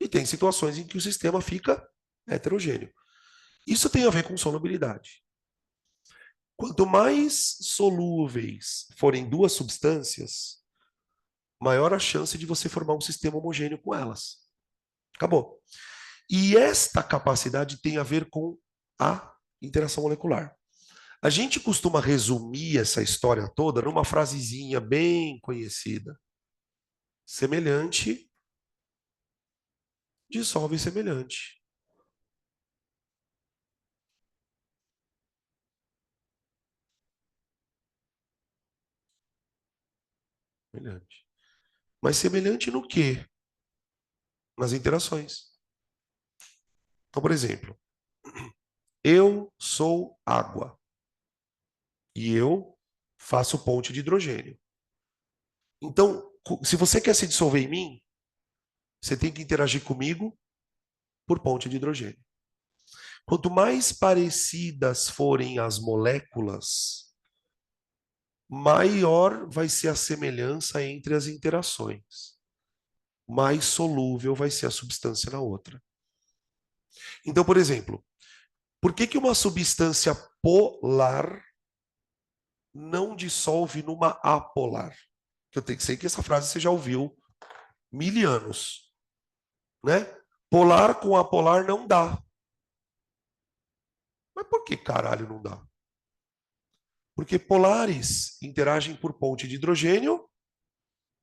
E tem situações em que o sistema fica heterogêneo. Isso tem a ver com solubilidade. Quanto mais solúveis forem duas substâncias, maior a chance de você formar um sistema homogêneo com elas. Acabou. E esta capacidade tem a ver com a interação molecular. A gente costuma resumir essa história toda numa frasezinha bem conhecida. Semelhante dissolve semelhante. Semelhante. Mas semelhante no quê? Nas interações. Então, por exemplo, eu sou água e eu faço ponte de hidrogênio. Então, se você quer se dissolver em mim, você tem que interagir comigo por ponte de hidrogênio. Quanto mais parecidas forem as moléculas, maior vai ser a semelhança entre as interações. Mais solúvel vai ser a substância na outra. Então, por exemplo, por que que uma substância polar não dissolve numa apolar? Eu sei que essa frase você já ouviu mil anos, né? Polar com apolar não dá. Mas por que caralho não dá? Porque polares interagem por ponte de hidrogênio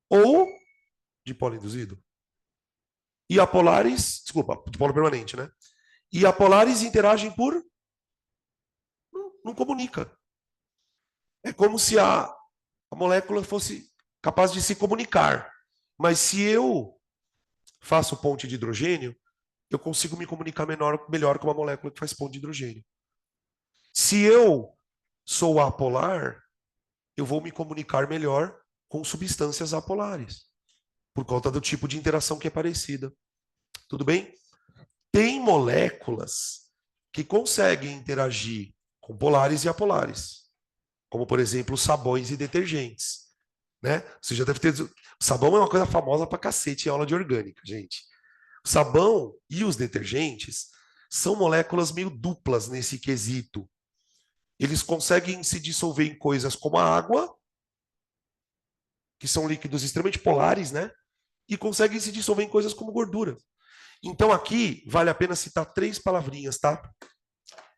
ou de polo induzido. E apolares, desculpa, de polo permanente, né? E apolares interagem por não comunica. É como se a molécula fosse capaz de se comunicar. Mas se eu faço ponte de hidrogênio, eu consigo me comunicar melhor com uma molécula que faz ponte de hidrogênio. Se eu sou apolar, eu vou me comunicar melhor com substâncias apolares, por conta do tipo de interação que é parecida. Tudo bem? Tem moléculas que conseguem interagir com polares e apolares, como, por exemplo, sabões e detergentes. Né? Você já deve ter. O sabão é uma coisa famosa pra cacete em aula de orgânica, gente. O sabão e os detergentes são moléculas meio duplas nesse quesito. Eles conseguem se dissolver em coisas como a água, que são líquidos extremamente polares, né? E conseguem se dissolver em coisas como gordura. Então aqui vale a pena citar três palavrinhas, tá?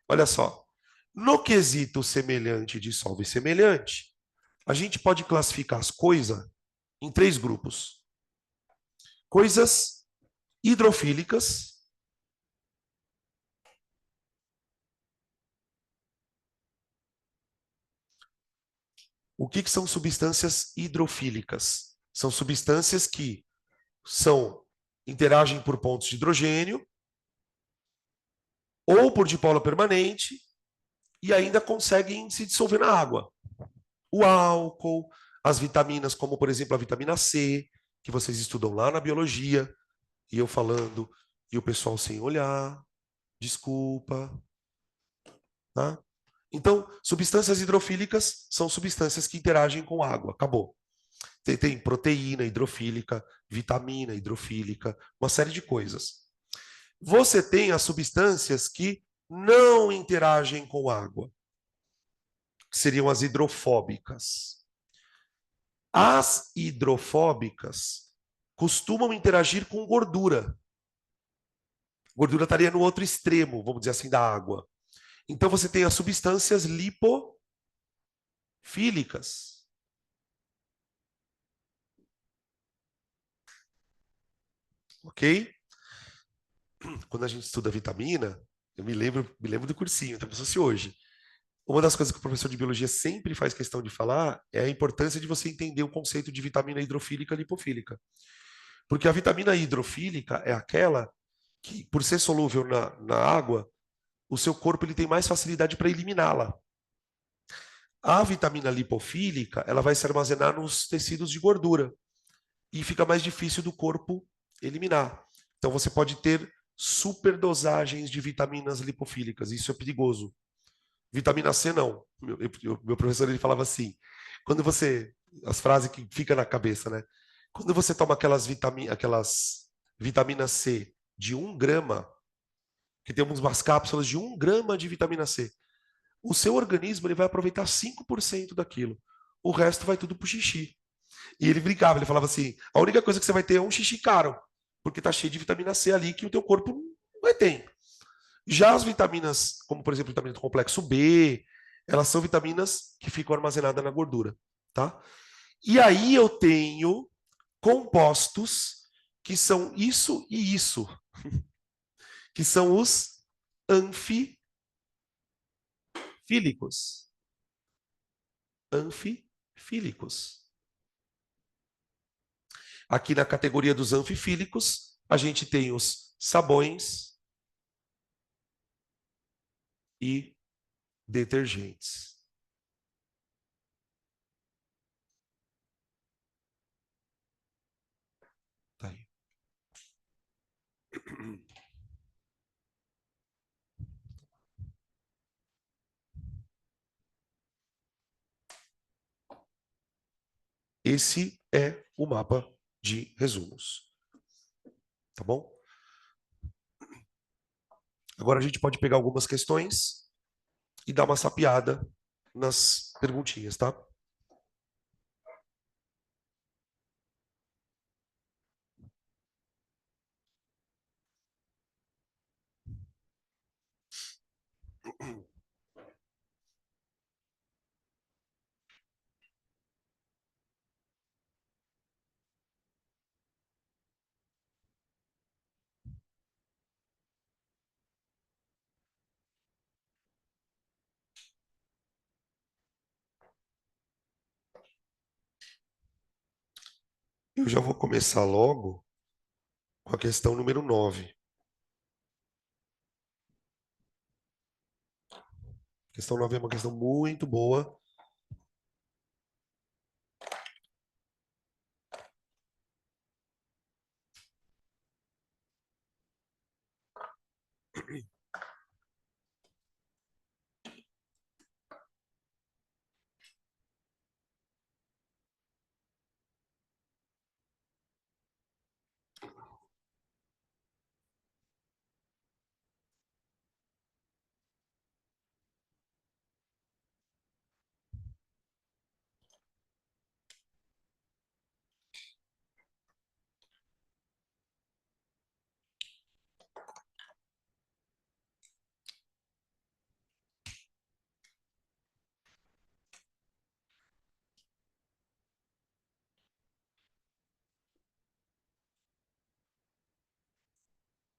Olha só. No quesito semelhante dissolve semelhante, a gente pode classificar as coisas em três grupos. Coisas hidrofílicas, o que são substâncias hidrofílicas? São substâncias que interagem por pontos de hidrogênio ou por dipolo permanente e ainda conseguem se dissolver na água. O álcool, as vitaminas, como por exemplo a vitamina C, que vocês estudam lá na biologia, e eu falando, e o pessoal sem olhar, desculpa, tá? Então, substâncias hidrofílicas são substâncias que interagem com água, acabou. Tem proteína hidrofílica, vitamina hidrofílica, uma série de coisas. Você tem as substâncias que não interagem com água, que seriam as hidrofóbicas. As hidrofóbicas costumam interagir com gordura. Gordura estaria no outro extremo, vamos dizer assim, da água. Então você tem as substâncias lipofílicas. Ok? Quando a gente estuda vitamina, eu me lembro do cursinho, então se fosse hoje. Uma das coisas que o professor de biologia sempre faz questão de falar é a importância de você entender o conceito de vitamina hidrofílica e lipofílica. Porque a vitamina hidrofílica é aquela que, por ser solúvel na água, o seu corpo ele tem mais facilidade para eliminá-la. A vitamina lipofílica, ela vai se armazenar nos tecidos de gordura e fica mais difícil do corpo eliminar. Então você pode ter superdosagens de vitaminas lipofílicas, isso é perigoso. Vitamina C não. Meu professor ele falava assim, quando você as frases que fica na cabeça, né? Quando você toma aquelas vitamina C de 1 grama, que temos umas cápsulas de 1 grama de vitamina C, o seu organismo ele vai aproveitar 5% daquilo. O resto vai tudo pro xixi. E ele brincava, ele falava assim: a única coisa que você vai ter é um xixi caro, porque tá cheio de vitamina C ali que o teu corpo não vai ter. Já as vitaminas, como por exemplo, vitamina do complexo B, elas são vitaminas que ficam armazenadas na gordura, tá? E aí eu tenho compostos que são isso e isso, que são os anfifílicos. Anfifílicos. Aqui na categoria dos anfifílicos, a gente tem os sabões e detergentes. Tá aí. Esse é o mapa de resumos. Tá bom? Agora a gente pode pegar algumas questões e dar uma sapiada nas perguntinhas, tá? Eu já vou começar logo com a questão número 9. A questão 9 é uma questão muito boa.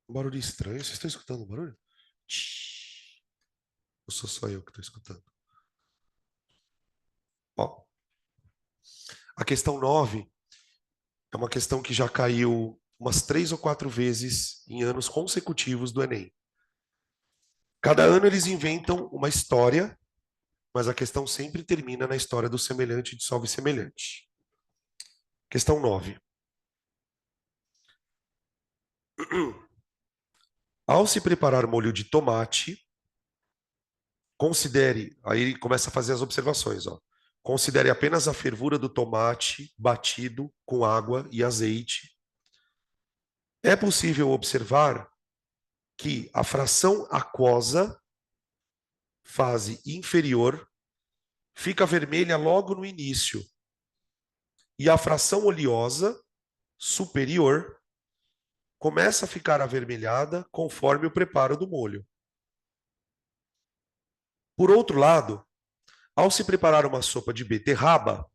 Um barulho estranho. Vocês estão escutando o barulho? Tsh. Ou sou só eu que estou escutando? Ó, a questão 9 é uma questão que já caiu umas 3 ou 4 vezes em anos consecutivos do Enem. Cada ano eles inventam uma história, mas a questão sempre termina na história do semelhante dissolve semelhante. Questão 9. Ao se preparar molho de tomate, considere, aí ele começa a fazer as observações, ó. Considere apenas a fervura do tomate batido com água e azeite. É possível observar que a fração aquosa, fase inferior, fica vermelha logo no início, e a fração oleosa, superior, começa a ficar avermelhada conforme o preparo do molho. Por outro lado, ao se preparar uma sopa de beterraba,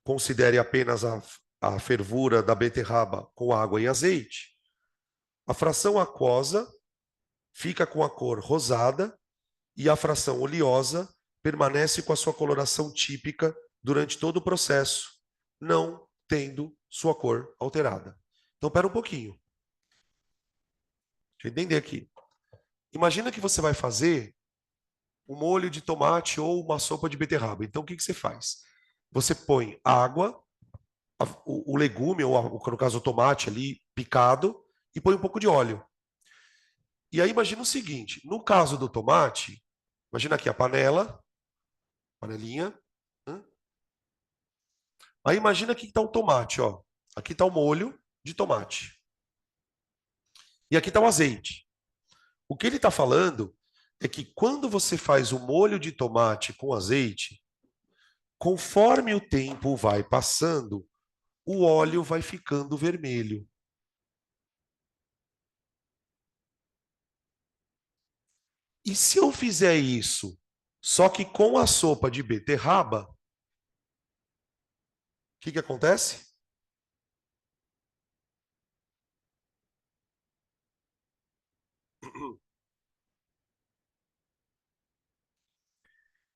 considere apenas a fervura da beterraba com água e azeite. A fração aquosa fica com a cor rosada e a fração oleosa permanece com a sua coloração típica durante todo o processo, não tendo sua cor alterada. Então, pera um pouquinho. Deixa eu entender aqui. Imagina que você vai fazer um molho de tomate ou uma sopa de beterraba. Então, o que você faz? Você põe água, o legume, ou no caso o tomate ali, picado, e põe um pouco de óleo. E aí imagina o seguinte, no caso do tomate, imagina aqui a panela, panelinha. Aí imagina que está o tomate, ó. Aqui está o molho de tomate. E aqui está o azeite. O que ele está falando é que quando você faz o molho de tomate com azeite, conforme o tempo vai passando, o óleo vai ficando vermelho. E se eu fizer isso, só que com a sopa de beterraba, o que acontece?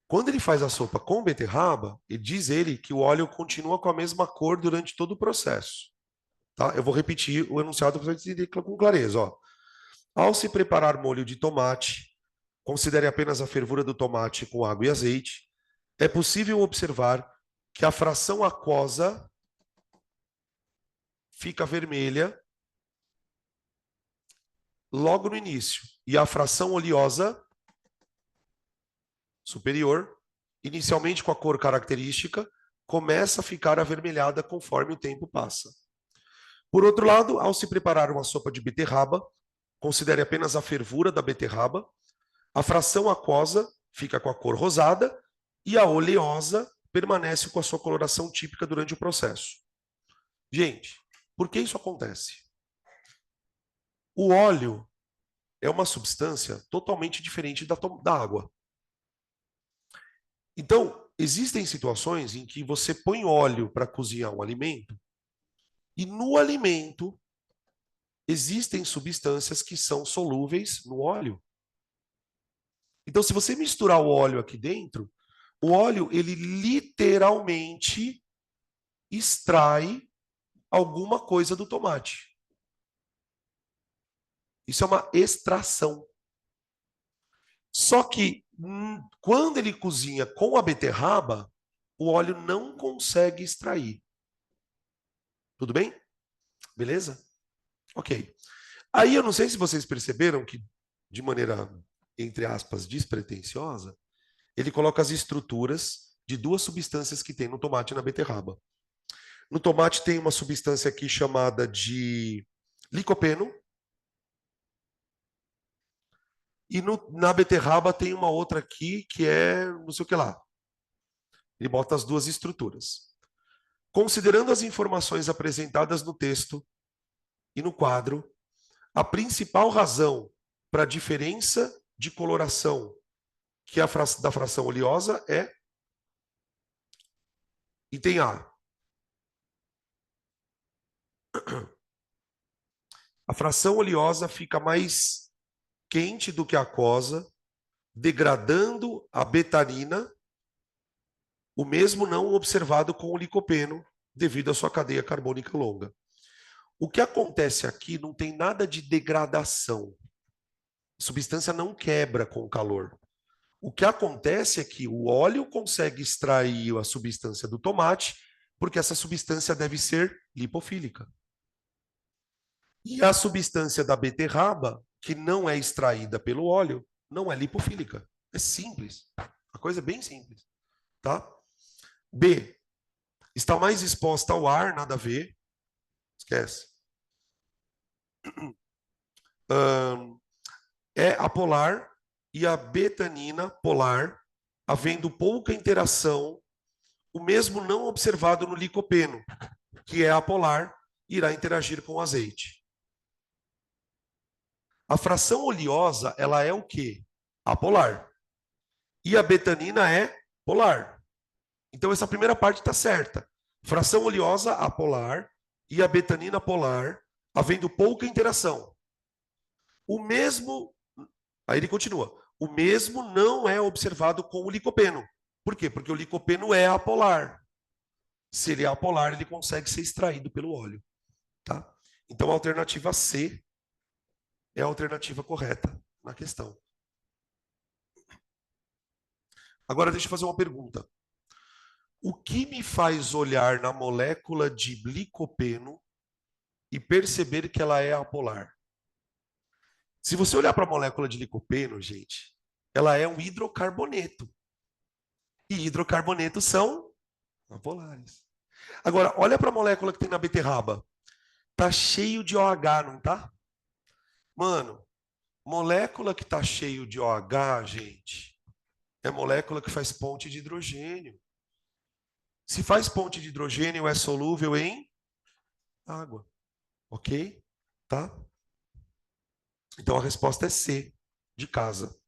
Quando ele faz a sopa com beterraba, ele diz ele que o óleo continua com a mesma cor durante todo o processo. Tá? Eu vou repetir o enunciado para você entender com clareza. Ó. Ao se preparar molho de tomate, considere apenas a fervura do tomate com água e azeite. É possível observar que a fração aquosa fica vermelha logo no início e a fração oleosa superior, inicialmente com a cor característica, começa a ficar avermelhada conforme o tempo passa. Por outro lado, ao se preparar uma sopa de beterraba, considere apenas a fervura da beterraba, a fração aquosa fica com a cor rosada e a oleosa permanece com a sua coloração típica durante o processo. Gente, por que isso acontece? O óleo é uma substância totalmente diferente da água. Então, existem situações em que você põe óleo para cozinhar um alimento e no alimento existem substâncias que são solúveis no óleo. Então, se você misturar o óleo aqui dentro, o óleo, ele literalmente extrai alguma coisa do tomate. Isso é uma extração. Só que quando ele cozinha com a beterraba, o óleo não consegue extrair. Tudo bem? Beleza? Ok. Aí eu não sei se vocês perceberam que, de maneira, entre aspas, despretensiosa, ele coloca as estruturas de duas substâncias que tem no tomate e na beterraba. No tomate tem uma substância aqui chamada de licopeno. E na beterraba tem uma outra aqui que é não sei o que lá. Ele bota as duas estruturas. Considerando as informações apresentadas no texto e no quadro, a principal razão para a diferença de coloração que é da fração oleosa é item A. A fração oleosa fica mais quente do que a aquosa, degradando a betanina, o mesmo não observado com o licopeno, devido à sua cadeia carbônica longa. O que acontece aqui não tem nada de degradação. A substância não quebra com o calor. O que acontece é que o óleo consegue extrair a substância do tomate, porque essa substância deve ser lipofílica. E a substância da beterraba, que não é extraída pelo óleo, não é lipofílica. É simples. A coisa é bem simples. Tá? B. Está mais exposta ao ar, nada a ver. Esquece. É apolar e a betanina polar, havendo pouca interação, o mesmo não observado no licopeno, que é apolar, irá interagir com o azeite. A fração oleosa, ela é o quê? Apolar. E a betanina é polar. Então, essa primeira parte está certa. Fração oleosa, apolar, e a betanina polar, havendo pouca interação. O mesmo, aí ele continua, o mesmo não é observado com o licopeno. Por quê? Porque o licopeno é apolar. Se ele é apolar, ele consegue ser extraído pelo óleo. Tá? Então, a alternativa C é a alternativa correta na questão. Agora, deixa eu fazer uma pergunta. O que me faz olhar na molécula de licopeno e perceber que ela é apolar? Se você olhar para a molécula de licopeno, gente, ela é um hidrocarboneto. E hidrocarbonetos são apolares. Agora, olha para a molécula que tem na beterraba. Tá cheio de OH, não tá? Mano, molécula que está cheio de OH, gente, é molécula que faz ponte de hidrogênio. Se faz ponte de hidrogênio, é solúvel em água. Ok? Tá? Então a resposta é C, de casa.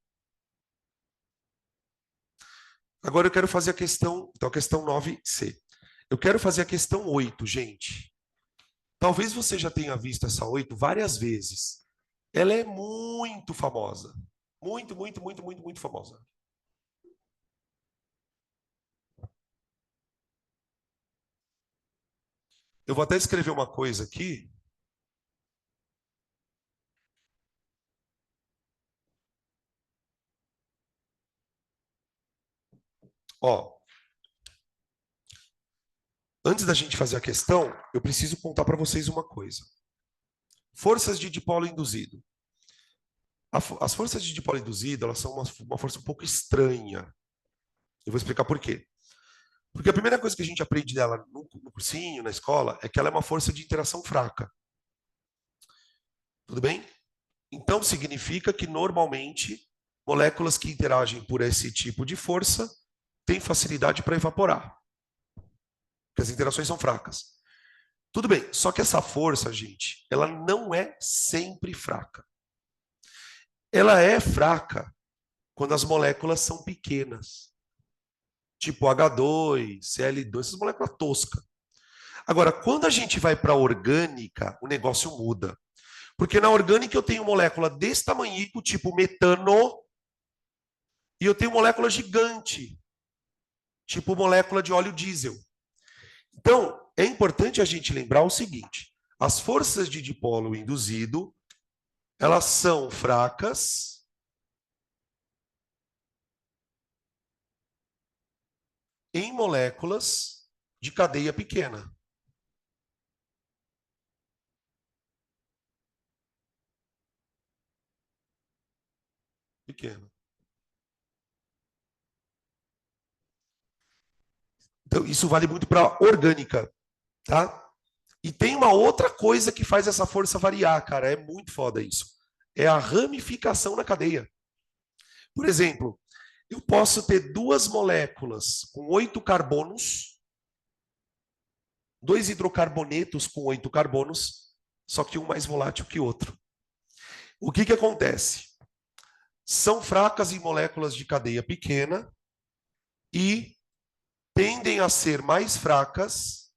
Agora eu quero fazer a questão, então a questão 9C. Eu quero fazer a questão 8, gente. Talvez você já tenha visto essa 8 várias vezes. Ela é muito famosa. Muito, muito, muito, muito, muito famosa. Eu vou até escrever uma coisa aqui. Ó, antes da gente fazer a questão, eu preciso contar para vocês uma coisa. Forças de dipolo induzido. As forças de dipolo induzido, elas são uma força um pouco estranha. Eu vou explicar por quê. Porque a primeira coisa que a gente aprende dela no cursinho, na escola, é que ela é uma força de interação fraca. Tudo bem? Então significa que normalmente moléculas que interagem por esse tipo de força têm facilidade para evaporar. Porque as interações são fracas. Tudo bem, só que essa força, gente, ela não é sempre fraca. Ela é fraca quando as moléculas são pequenas. Tipo H2, Cl2, essas moléculas toscas. Agora, quando a gente vai para a orgânica, o negócio muda. Porque na orgânica eu tenho molécula desse tamanhico, tipo metano, e eu tenho molécula gigante, tipo molécula de óleo diesel. Então, é importante a gente lembrar o seguinte: as forças de dipolo induzido, elas são fracas em moléculas de cadeia pequena. Pequena. Então, isso vale muito para orgânica, tá? E tem uma outra coisa que faz essa força variar, cara. É muito foda isso. É a ramificação na cadeia. Por exemplo, eu posso ter duas moléculas com 8 carbonos, dois hidrocarbonetos com 8 carbonos, só que um mais volátil que o outro. O que acontece? São fracas em moléculas de cadeia pequena e tendem a ser mais fracas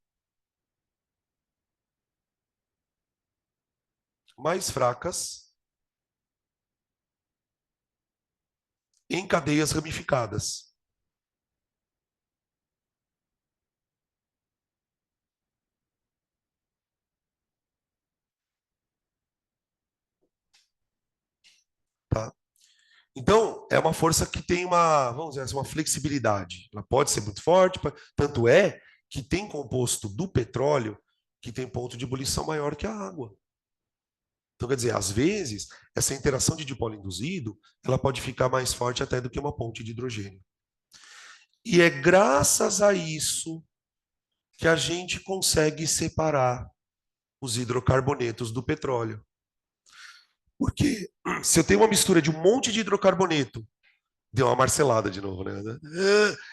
em cadeias ramificadas. Tá? Então, é uma força que tem uma, vamos dizer assim, uma flexibilidade. Ela pode ser muito forte, tanto é que tem composto do petróleo que tem ponto de ebulição maior que a água. Então, quer dizer, às vezes, essa interação de dipolo induzido, ela pode ficar mais forte até do que uma ponte de hidrogênio. E é graças a isso que a gente consegue separar os hidrocarbonetos do petróleo. Porque se eu tenho uma mistura de um monte de hidrocarboneto, deu uma marcelada de novo, né?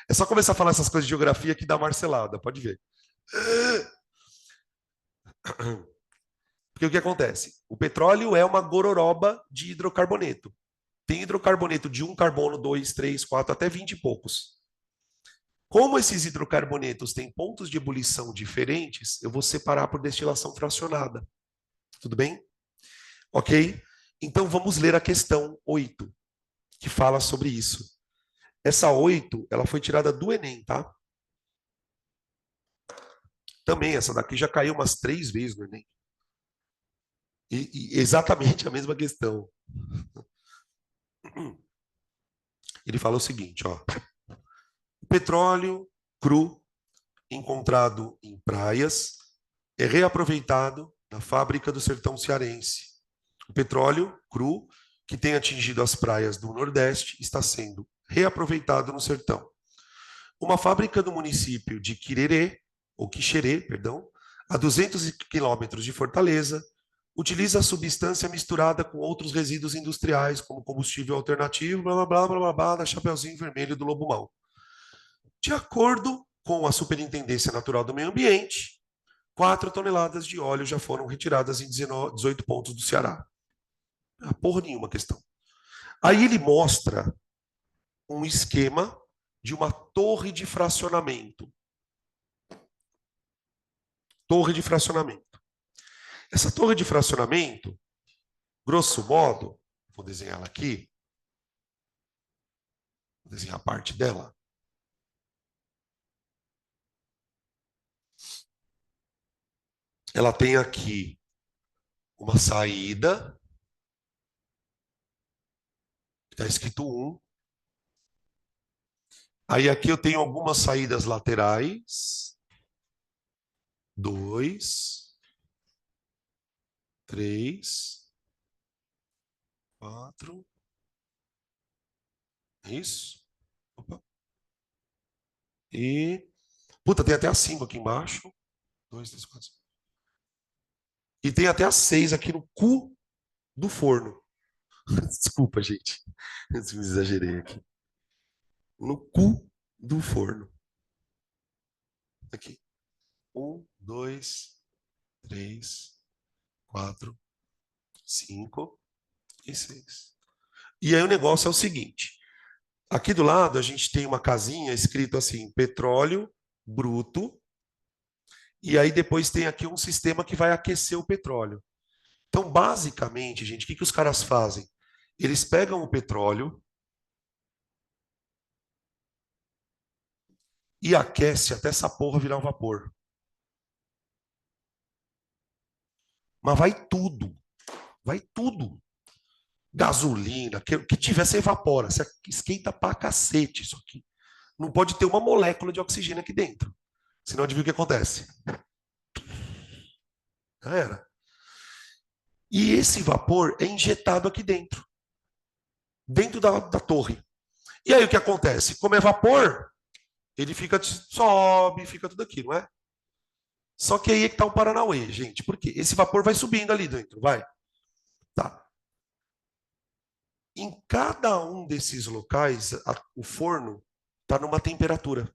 É só começar a falar essas coisas de geografia que dá marcelada, pode ver. Porque o que acontece? O petróleo é uma gororoba de hidrocarboneto. Tem hidrocarboneto de 1 carbono, 2, 3, 4, até 20 e poucos. Como esses hidrocarbonetos têm pontos de ebulição diferentes, eu vou separar por destilação fracionada. Tudo bem? Ok? Então vamos ler a questão 8, que fala sobre isso. Essa 8, ela foi tirada do Enem, tá? Também, essa daqui já caiu umas 3 vezes no Enem. E exatamente a mesma questão. Ele fala o seguinte, ó. O petróleo cru encontrado em praias é reaproveitado na fábrica do sertão cearense. O petróleo cru que tem atingido as praias do Nordeste está sendo reaproveitado no sertão. Uma fábrica do município de Quirerê, ou Quixerê, perdão, a 200 quilômetros de Fortaleza, utiliza a substância misturada com outros resíduos industriais, como combustível alternativo, blá, blá, blá, blá, blá, blá, da Chapeuzinho Vermelho do Lobo Mau. De acordo com a Superintendência Natural do Meio Ambiente, 4 toneladas de óleo já foram retiradas em 18 pontos do Ceará. Não é porra nenhuma a questão. Aí ele mostra um esquema de uma torre de fracionamento. Torre de fracionamento. Essa torre de fracionamento, grosso modo, vou desenhar ela aqui. Vou desenhar a parte dela. Ela tem aqui uma saída. Está escrito 1. Aí aqui eu tenho algumas saídas laterais. 2, 3, 4. Isso. Opa. E. Puta, tem até a 5 aqui embaixo. 2, 3, 4. E tem até a 6 aqui no cu do forno. Desculpa, gente. Eu exagerei aqui. No cu do forno. Aqui. 1, 2, 3, 4, 5 e 6. E aí o negócio é o seguinte. Aqui do lado a gente tem uma casinha escrito assim, petróleo bruto. E aí depois tem aqui um sistema que vai aquecer o petróleo. Então, basicamente, gente, o que os caras fazem? Eles pegam o petróleo e aquece até essa porra virar um vapor. Mas vai tudo. Vai tudo. Gasolina, que tiver, você evapora. Você esquenta pra cacete isso aqui. Não pode ter uma molécula de oxigênio aqui dentro. Senão, adivinha o que acontece? Já era. E esse vapor é injetado aqui dentro. Dentro da torre. E aí o que acontece? Como é vapor, ele fica, sobe, fica tudo aqui, não é? Só que aí é que tá o Paranauê, gente. Por quê? Esse vapor vai subindo ali dentro, vai. Tá. Em cada um desses locais, o forno está numa temperatura.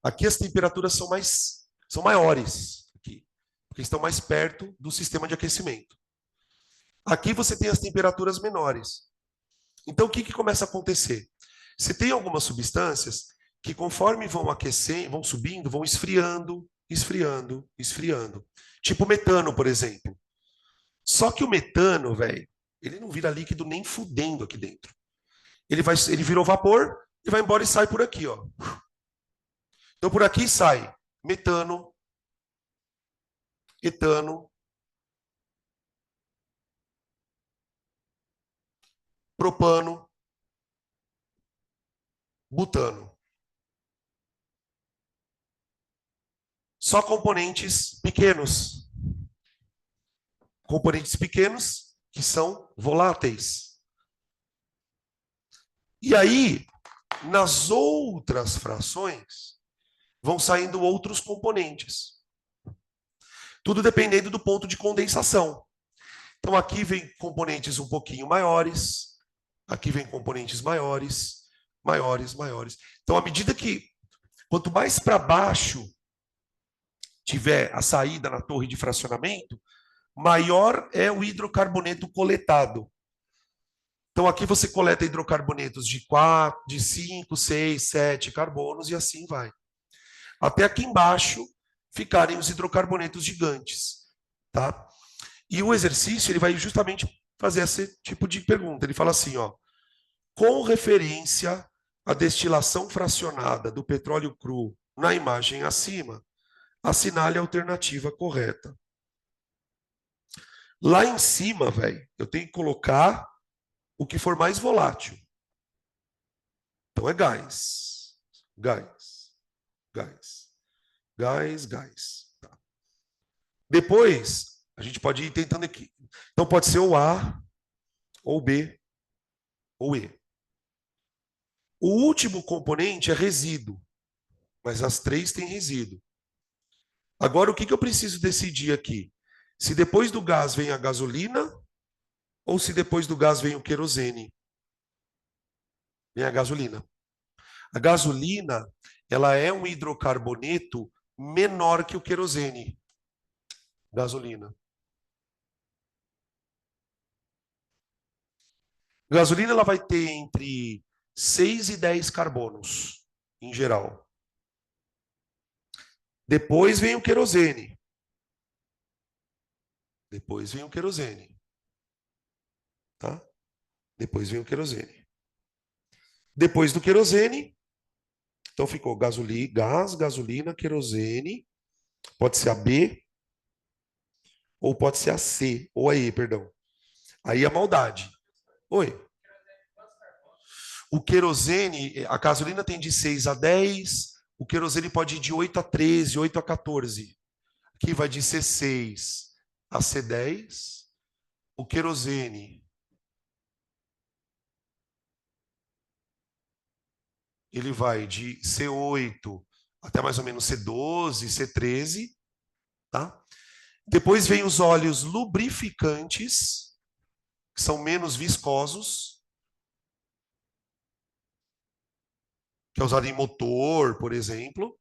Aqui as temperaturas são maiores, aqui, porque estão mais perto do sistema de aquecimento. Aqui você tem as temperaturas menores. Então o que começa a acontecer? Você tem algumas substâncias que conforme vão aquecendo, vão subindo, vão esfriando, esfriando, esfriando. Tipo metano, por exemplo. Só que o metano, velho, ele não vira líquido nem fudendo aqui dentro. Ele virou vapor e vai embora e sai por aqui, ó. Então por aqui sai metano, etano, propano, butano. Só componentes pequenos. Componentes pequenos que são voláteis. E aí, nas outras frações, vão saindo outros componentes. Tudo dependendo do ponto de condensação. Então, aqui vem componentes um pouquinho maiores, aqui vem componentes maiores, maiores, maiores. Então, à medida que, quanto mais para baixo tiver a saída na torre de fracionamento, maior é o hidrocarboneto coletado. Então, aqui você coleta hidrocarbonetos de 4, de 5, 6, 7 carbonos e assim vai. Até aqui embaixo ficarem os hidrocarbonetos gigantes. Tá? E o exercício ele vai justamente fazer esse tipo de pergunta. Ele fala assim, ó, com referência à destilação fracionada do petróleo cru na imagem acima, assinale a alternativa correta. Lá em cima, velho, eu tenho que colocar o que for mais volátil. Então é gás, gás, gás, gás, gás. Tá. Depois, a gente pode ir tentando aqui. Então pode ser o A, ou B, ou E. O último componente é resíduo, mas as três têm resíduo. Agora, o que eu preciso decidir aqui? Se depois do gás vem a gasolina ou se depois do gás vem o querosene? Vem a gasolina. A gasolina, ela é um hidrocarboneto menor que o querosene. Gasolina. Gasolina ela vai ter entre 6 e 10 carbonos, em geral. Depois vem o querosene. Depois vem o querosene. Tá? Depois vem o querosene. Depois do querosene, então ficou gasolina, gás, gasolina, querosene. Pode ser a B ou pode ser a C, ou a E, perdão. Aí a maldade. Oi. O querosene, a gasolina tem de 6 a 10, o querosene pode ir de 8 a 13, 8 a 14. Aqui vai de C6 a C10. O querosene, ele vai de C8 até mais ou menos C12, C13, tá? Depois vem os óleos lubrificantes, que são menos viscosos, que é usado em motor, por exemplo.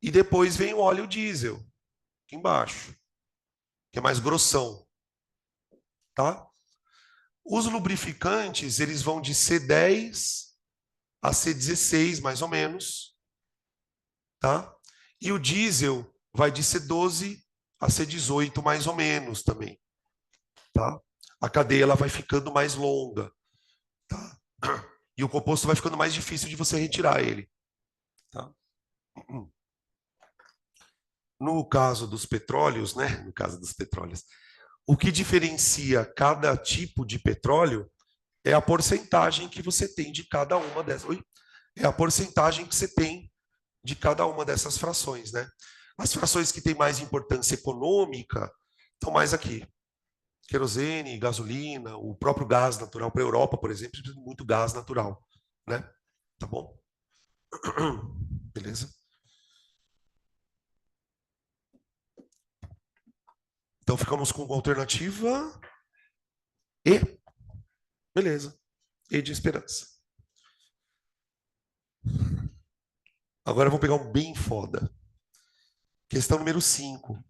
E depois vem o óleo diesel, aqui embaixo, que é mais grossão, tá? Os lubrificantes, eles vão de C10 a C16, mais ou menos, tá? E o diesel vai de C12 a C18, mais ou menos, também, tá? A cadeia ela vai ficando mais longa, tá? E o composto vai ficando mais difícil de você retirar ele, tá? No caso dos petróleos, né? No caso dos petróleos, o que diferencia cada tipo de petróleo é a porcentagem que você tem de cada uma dessas. Oi? É a porcentagem que você tem de cada uma dessas frações, né? As frações que têm mais importância econômica estão mais aqui. Querosene, gasolina, o próprio gás natural. Para a Europa, por exemplo, precisa de muito gás natural, né? Tá bom? Beleza? Então ficamos com alternativa E. Beleza. E de esperança. Agora vamos pegar um bem foda. Questão número 5.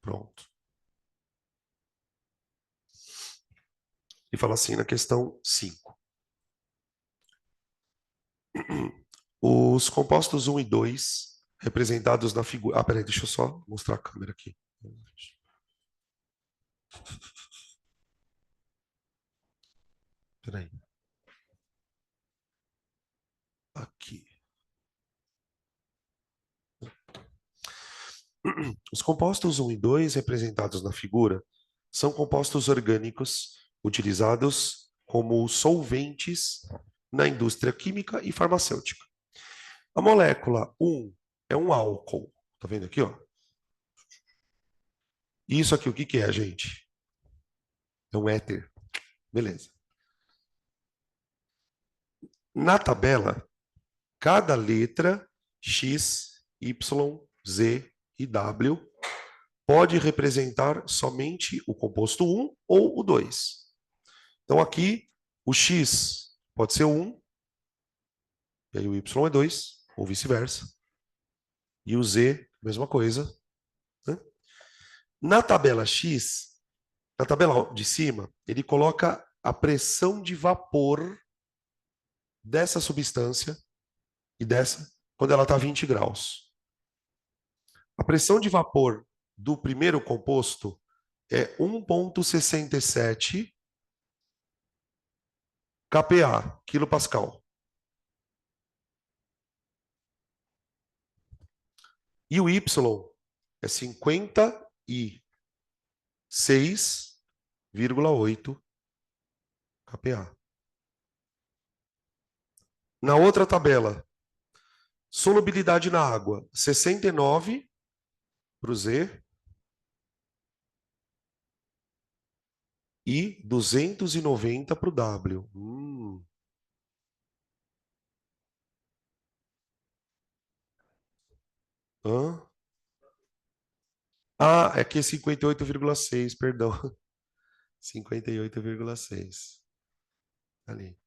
Pronto. E fala assim na questão 5. Os compostos um e 2 representados na figura. Ah, peraí, deixa eu só mostrar a câmera aqui. Peraí. Aqui. Os compostos um e 2 representados na figura são compostos orgânicos utilizados como solventes na indústria química e farmacêutica. A molécula 1 é um álcool. Tá vendo aqui, ó? Isso aqui, o que que é, gente? É um éter. Beleza. Na tabela, cada letra X, Y, Z e W pode representar somente o composto 1 ou o 2. Então aqui o X pode ser 1, e aí o Y é 2, ou vice-versa. E o Z, mesma coisa. Né? Na tabela X, na tabela de cima, ele coloca a pressão de vapor dessa substância e dessa quando ela está a 20 graus. A pressão de vapor do primeiro composto é 1,67 kPa, quilopascal. E o Y é 56,8 kPa. Na outra tabela, solubilidade na água, 69 para o Z e 290 para o W. Hã? Ah, é que é 58,6, perdão. 58,6. Ali.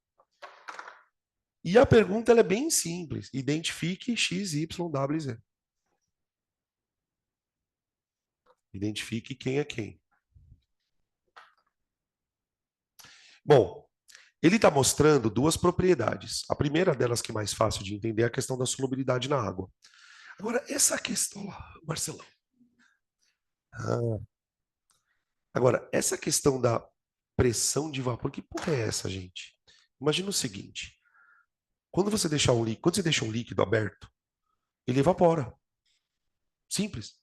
E a pergunta ela é bem simples. Identifique X, Y, W e Z. Identifique quem é quem. Bom, ele está mostrando duas propriedades. A primeira delas, que é mais fácil de entender, é a questão da solubilidade na água. Agora, essa questão lá, Marcelão. Agora, essa questão da pressão de vapor, que porra é essa, gente? Imagina o seguinte: quando você deixa um líquido aberto, ele evapora. Simples.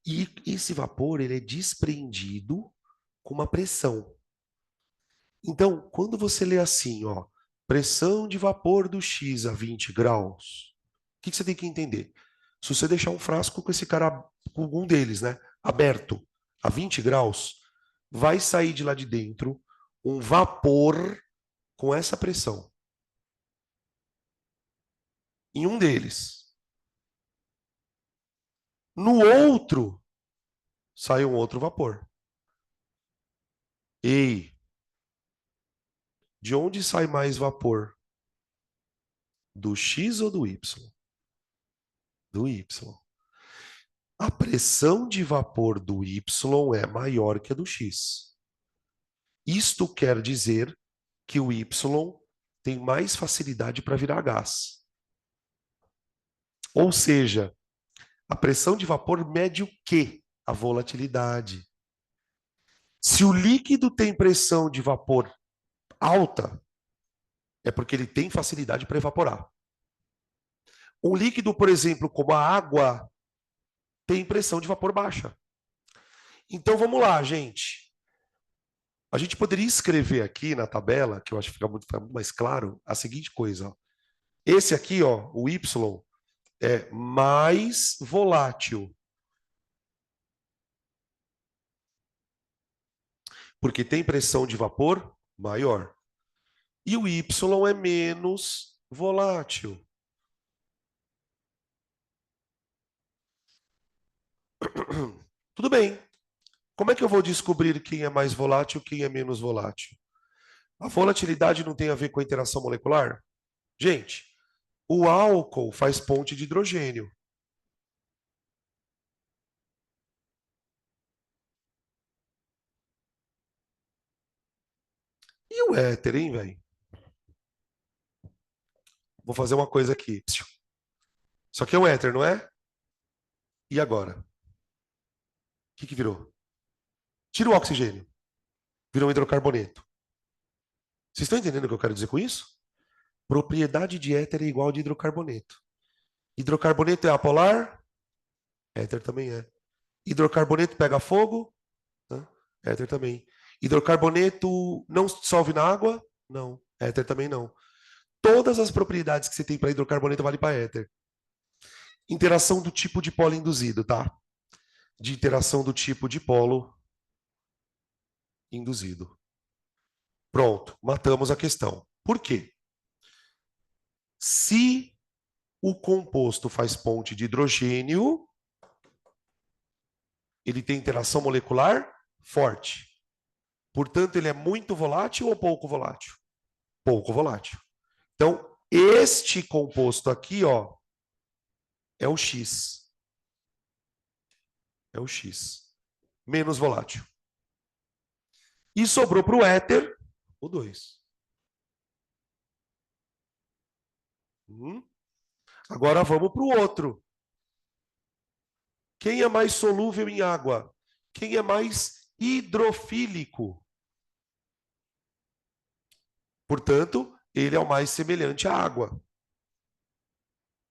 E esse vapor ele é desprendido com uma pressão. Então, quando você lê assim, ó, pressão de vapor do X a 20 graus, o que você tem que entender? Se você deixar um frasco com esse cara, com algum deles, né, aberto a 20 graus, vai sair de lá de dentro um vapor com essa pressão. Em um deles. No outro, sai um outro vapor. Ei, de onde sai mais vapor? Do X ou do Y? Do Y. A pressão de vapor do Y é maior que a do X. Isto quer dizer que o Y tem mais facilidade para virar gás. Ou seja, a pressão de vapor mede o quê? A volatilidade. Se o líquido tem pressão de vapor alta, é porque ele tem facilidade para evaporar. Um líquido, por exemplo, como a água, tem pressão de vapor baixa. Então vamos lá, gente. A gente poderia escrever aqui na tabela, que eu acho que fica muito mais claro, a seguinte coisa. Ó. Esse aqui, ó, o Y, é mais volátil. Porque tem pressão de vapor maior. E o Y é menos volátil. Tudo bem. Como é que eu vou descobrir quem é mais volátil e quem é menos volátil? A volatilidade não tem a ver com a interação molecular? Gente, o álcool faz ponte de hidrogênio. E o éter, hein, velho? Vou fazer uma coisa aqui. Isso aqui é um éter, não é? E agora? O que virou? Tira o oxigênio. Virou um hidrocarboneto. Vocês estão entendendo o que eu quero dizer com isso? Propriedade de éter é igual de hidrocarboneto. Hidrocarboneto é apolar? Éter também é. Hidrocarboneto pega fogo? Né? Éter também. Hidrocarboneto não dissolve na água? Não. Éter também não. Todas as propriedades que você tem para hidrocarboneto vale para éter. Interação do tipo de polo induzido, tá? De interação do tipo de polo induzido. Pronto, matamos a questão. Por quê? Se o composto faz ponte de hidrogênio, ele tem interação molecular forte. Portanto, ele é muito volátil ou pouco volátil? Pouco volátil. Então, este composto aqui, ó, é o X. É o X. Menos volátil. E sobrou para o éter o 2. Agora vamos para o outro. Quem é mais solúvel em água? Quem é mais hidrofílico? Portanto, ele é o mais semelhante à água.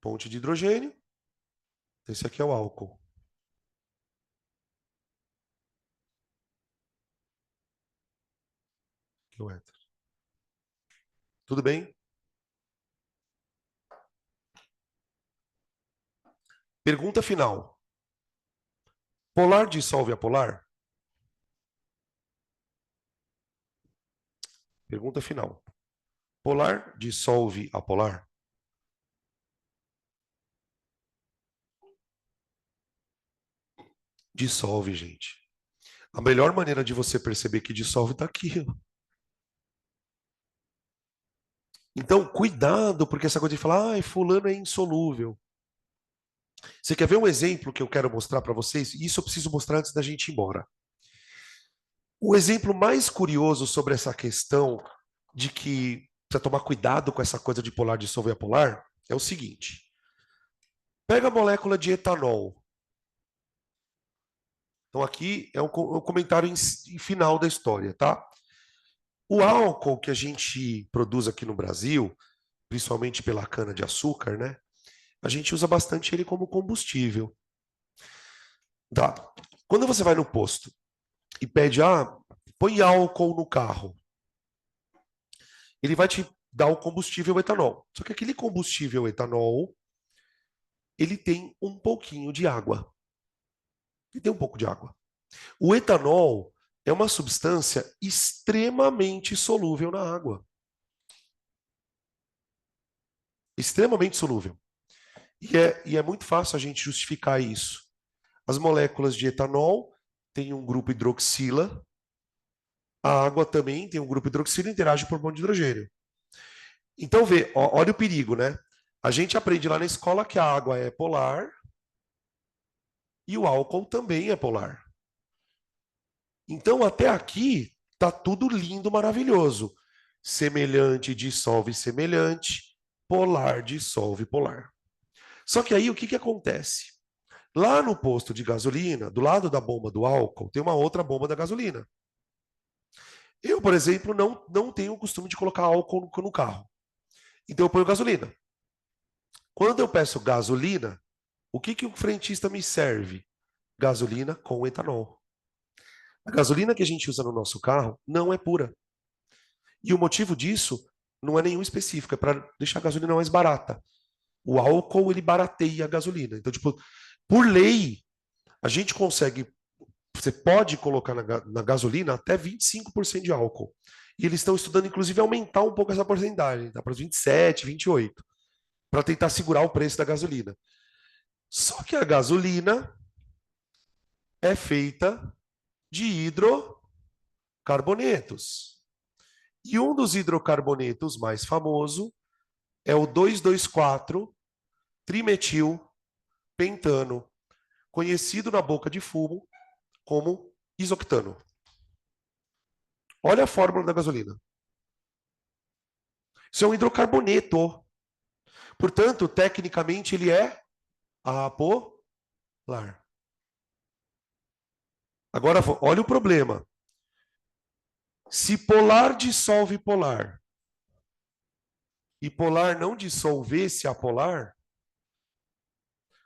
Ponte de hidrogênio. Esse aqui é o álcool. Aqui é o éter. Tudo bem? Pergunta final. Polar dissolve a polar? Pergunta final. Polar dissolve a polar? Dissolve, gente. A melhor maneira de você perceber que dissolve está aqui. Então, cuidado, porque essa coisa de falar, fulano é insolúvel. Você quer ver um exemplo que eu quero mostrar para vocês? Isso eu preciso mostrar antes da gente ir embora. O exemplo mais curioso sobre essa questão de que precisa tomar cuidado com essa coisa de polar dissolver a polar é o seguinte. Pega a molécula de etanol. Então aqui é um comentário em final da história, tá? O álcool que a gente produz aqui no Brasil, principalmente pela cana-de-açúcar, né? A gente usa bastante ele como combustível. Tá. Quando você vai no posto e pede, põe álcool no carro, ele vai te dar o combustível etanol. Só que aquele combustível etanol, ele tem um pouquinho de água. Ele tem um pouco de água. O etanol é uma substância extremamente solúvel na água. Extremamente solúvel. E é muito fácil a gente justificar isso. As moléculas de etanol têm um grupo hidroxila, a água também tem um grupo hidroxila e interage por bonde de hidrogênio. Então, olha o perigo, né? A gente aprende lá na escola que a água é polar e o álcool também é polar. Então, até aqui, tá tudo lindo, maravilhoso. Semelhante dissolve semelhante, polar dissolve polar. Só que aí, o que acontece? Lá no posto de gasolina, do lado da bomba do álcool, tem uma outra bomba da gasolina. Eu, por exemplo, não tenho o costume de colocar álcool no carro. Então, eu ponho gasolina. Quando eu peço gasolina, o que o frentista me serve? Gasolina com etanol. A gasolina que a gente usa no nosso carro não é pura. E o motivo disso não é nenhum específico, é para deixar a gasolina mais barata. O álcool, ele barateia a gasolina. Então, tipo, por lei, a gente consegue, você pode colocar na gasolina até 25% de álcool. E eles estão estudando, inclusive, aumentar um pouco essa porcentagem, tá? Para 27, 28, para tentar segurar o preço da gasolina. Só que a gasolina é feita de hidrocarbonetos. E um dos hidrocarbonetos mais famoso é o 2,2,4 trimetil pentano, conhecido na boca de fumo como isoctano. Olha a fórmula da gasolina. Isso é um hidrocarboneto. Portanto, tecnicamente, ele é apolar. Agora, olha o problema. Se polar dissolve polar e polar não dissolvesse apolar,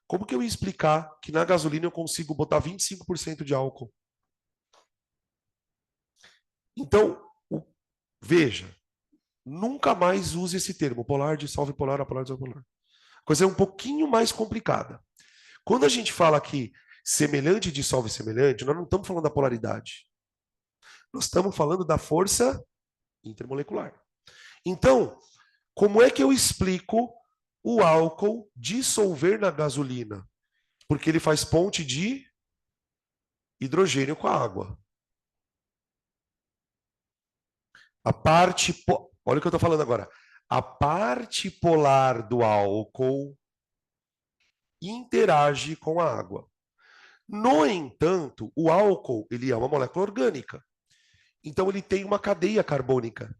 como que eu ia explicar que na gasolina eu consigo botar 25% de álcool? Então, veja, nunca mais use esse termo, polar dissolve polar, apolar dissolve polar. A coisa é um pouquinho mais complicada. Quando a gente fala que semelhante dissolve semelhante, nós não estamos falando da polaridade. Nós estamos falando da força intermolecular. Então, como é que eu explico o álcool dissolver na gasolina? Porque ele faz ponte de hidrogênio com a água. Olha o que eu estou falando agora. A parte polar do álcool interage com a água. No entanto, o álcool ele é uma molécula orgânica. Então ele tem uma cadeia carbônica.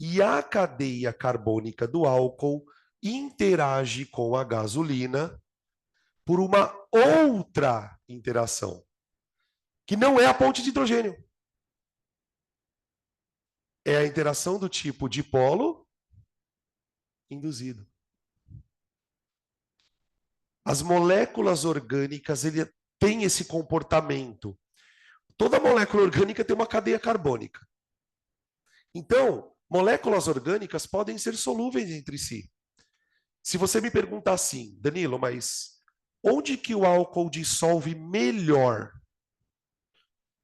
E a cadeia carbônica do álcool interage com a gasolina por uma outra interação, que não é a ponte de hidrogênio. É a interação do tipo dipolo induzido. As moléculas orgânicas têm esse comportamento. Toda molécula orgânica tem uma cadeia carbônica. Então, moléculas orgânicas podem ser solúveis entre si. Se você me perguntar assim, Danilo, mas onde que o álcool dissolve melhor?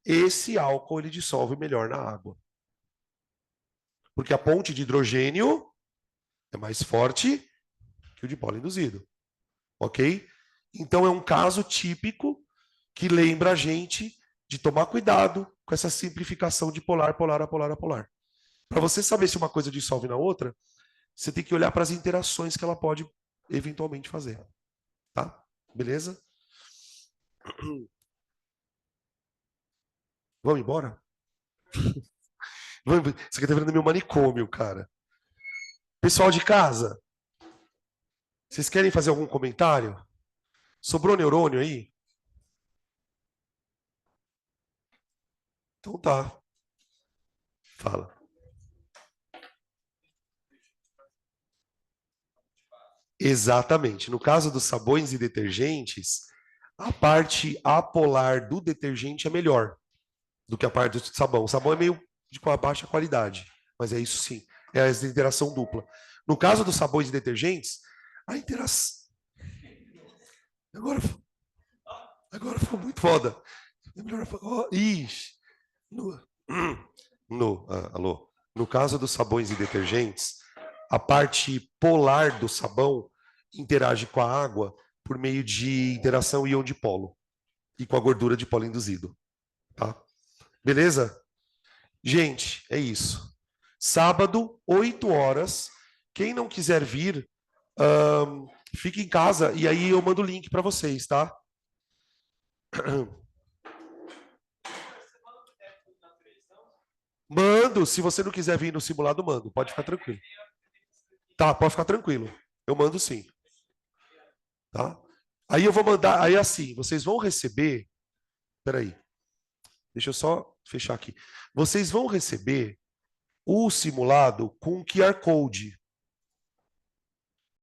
Esse álcool ele dissolve melhor na água. Porque a ponte de hidrogênio é mais forte que o dipolo induzido. Ok? Então é um caso típico que lembra a gente de tomar cuidado com essa simplificação de polar, polar, apolar, apolar. Para você saber se uma coisa dissolve na outra, você tem que olhar para as interações que ela pode eventualmente fazer. Tá? Beleza? Vamos embora? Isso aqui tá virando meu manicômio, cara. Pessoal de casa, vocês querem fazer algum comentário? Sobrou neurônio aí? Então tá. Fala. Exatamente. No caso dos sabões e detergentes, a parte apolar do detergente é melhor do que a parte do sabão. O sabão é meio de baixa qualidade, mas é isso sim. É a interação dupla. No caso dos sabões e detergentes, a interação. Agora ficou muito foda. Ixi. Alô. No caso dos sabões e detergentes, a parte polar do sabão interage com a água por meio de interação íon-dipolo e com a gordura de polo induzido. Tá? Beleza? Gente, é isso. Sábado, 8 horas. Quem não quiser vir, fique em casa e aí eu mando o link para vocês, tá? Mando. Se você não quiser vir no simulado, mando. Pode ficar tranquilo. Tá, pode ficar tranquilo. Eu mando sim. Tá? Aí eu vou mandar. Aí assim, vocês vão receber. Peraí. Deixa eu só fechar aqui. Vocês vão receber o simulado com QR Code.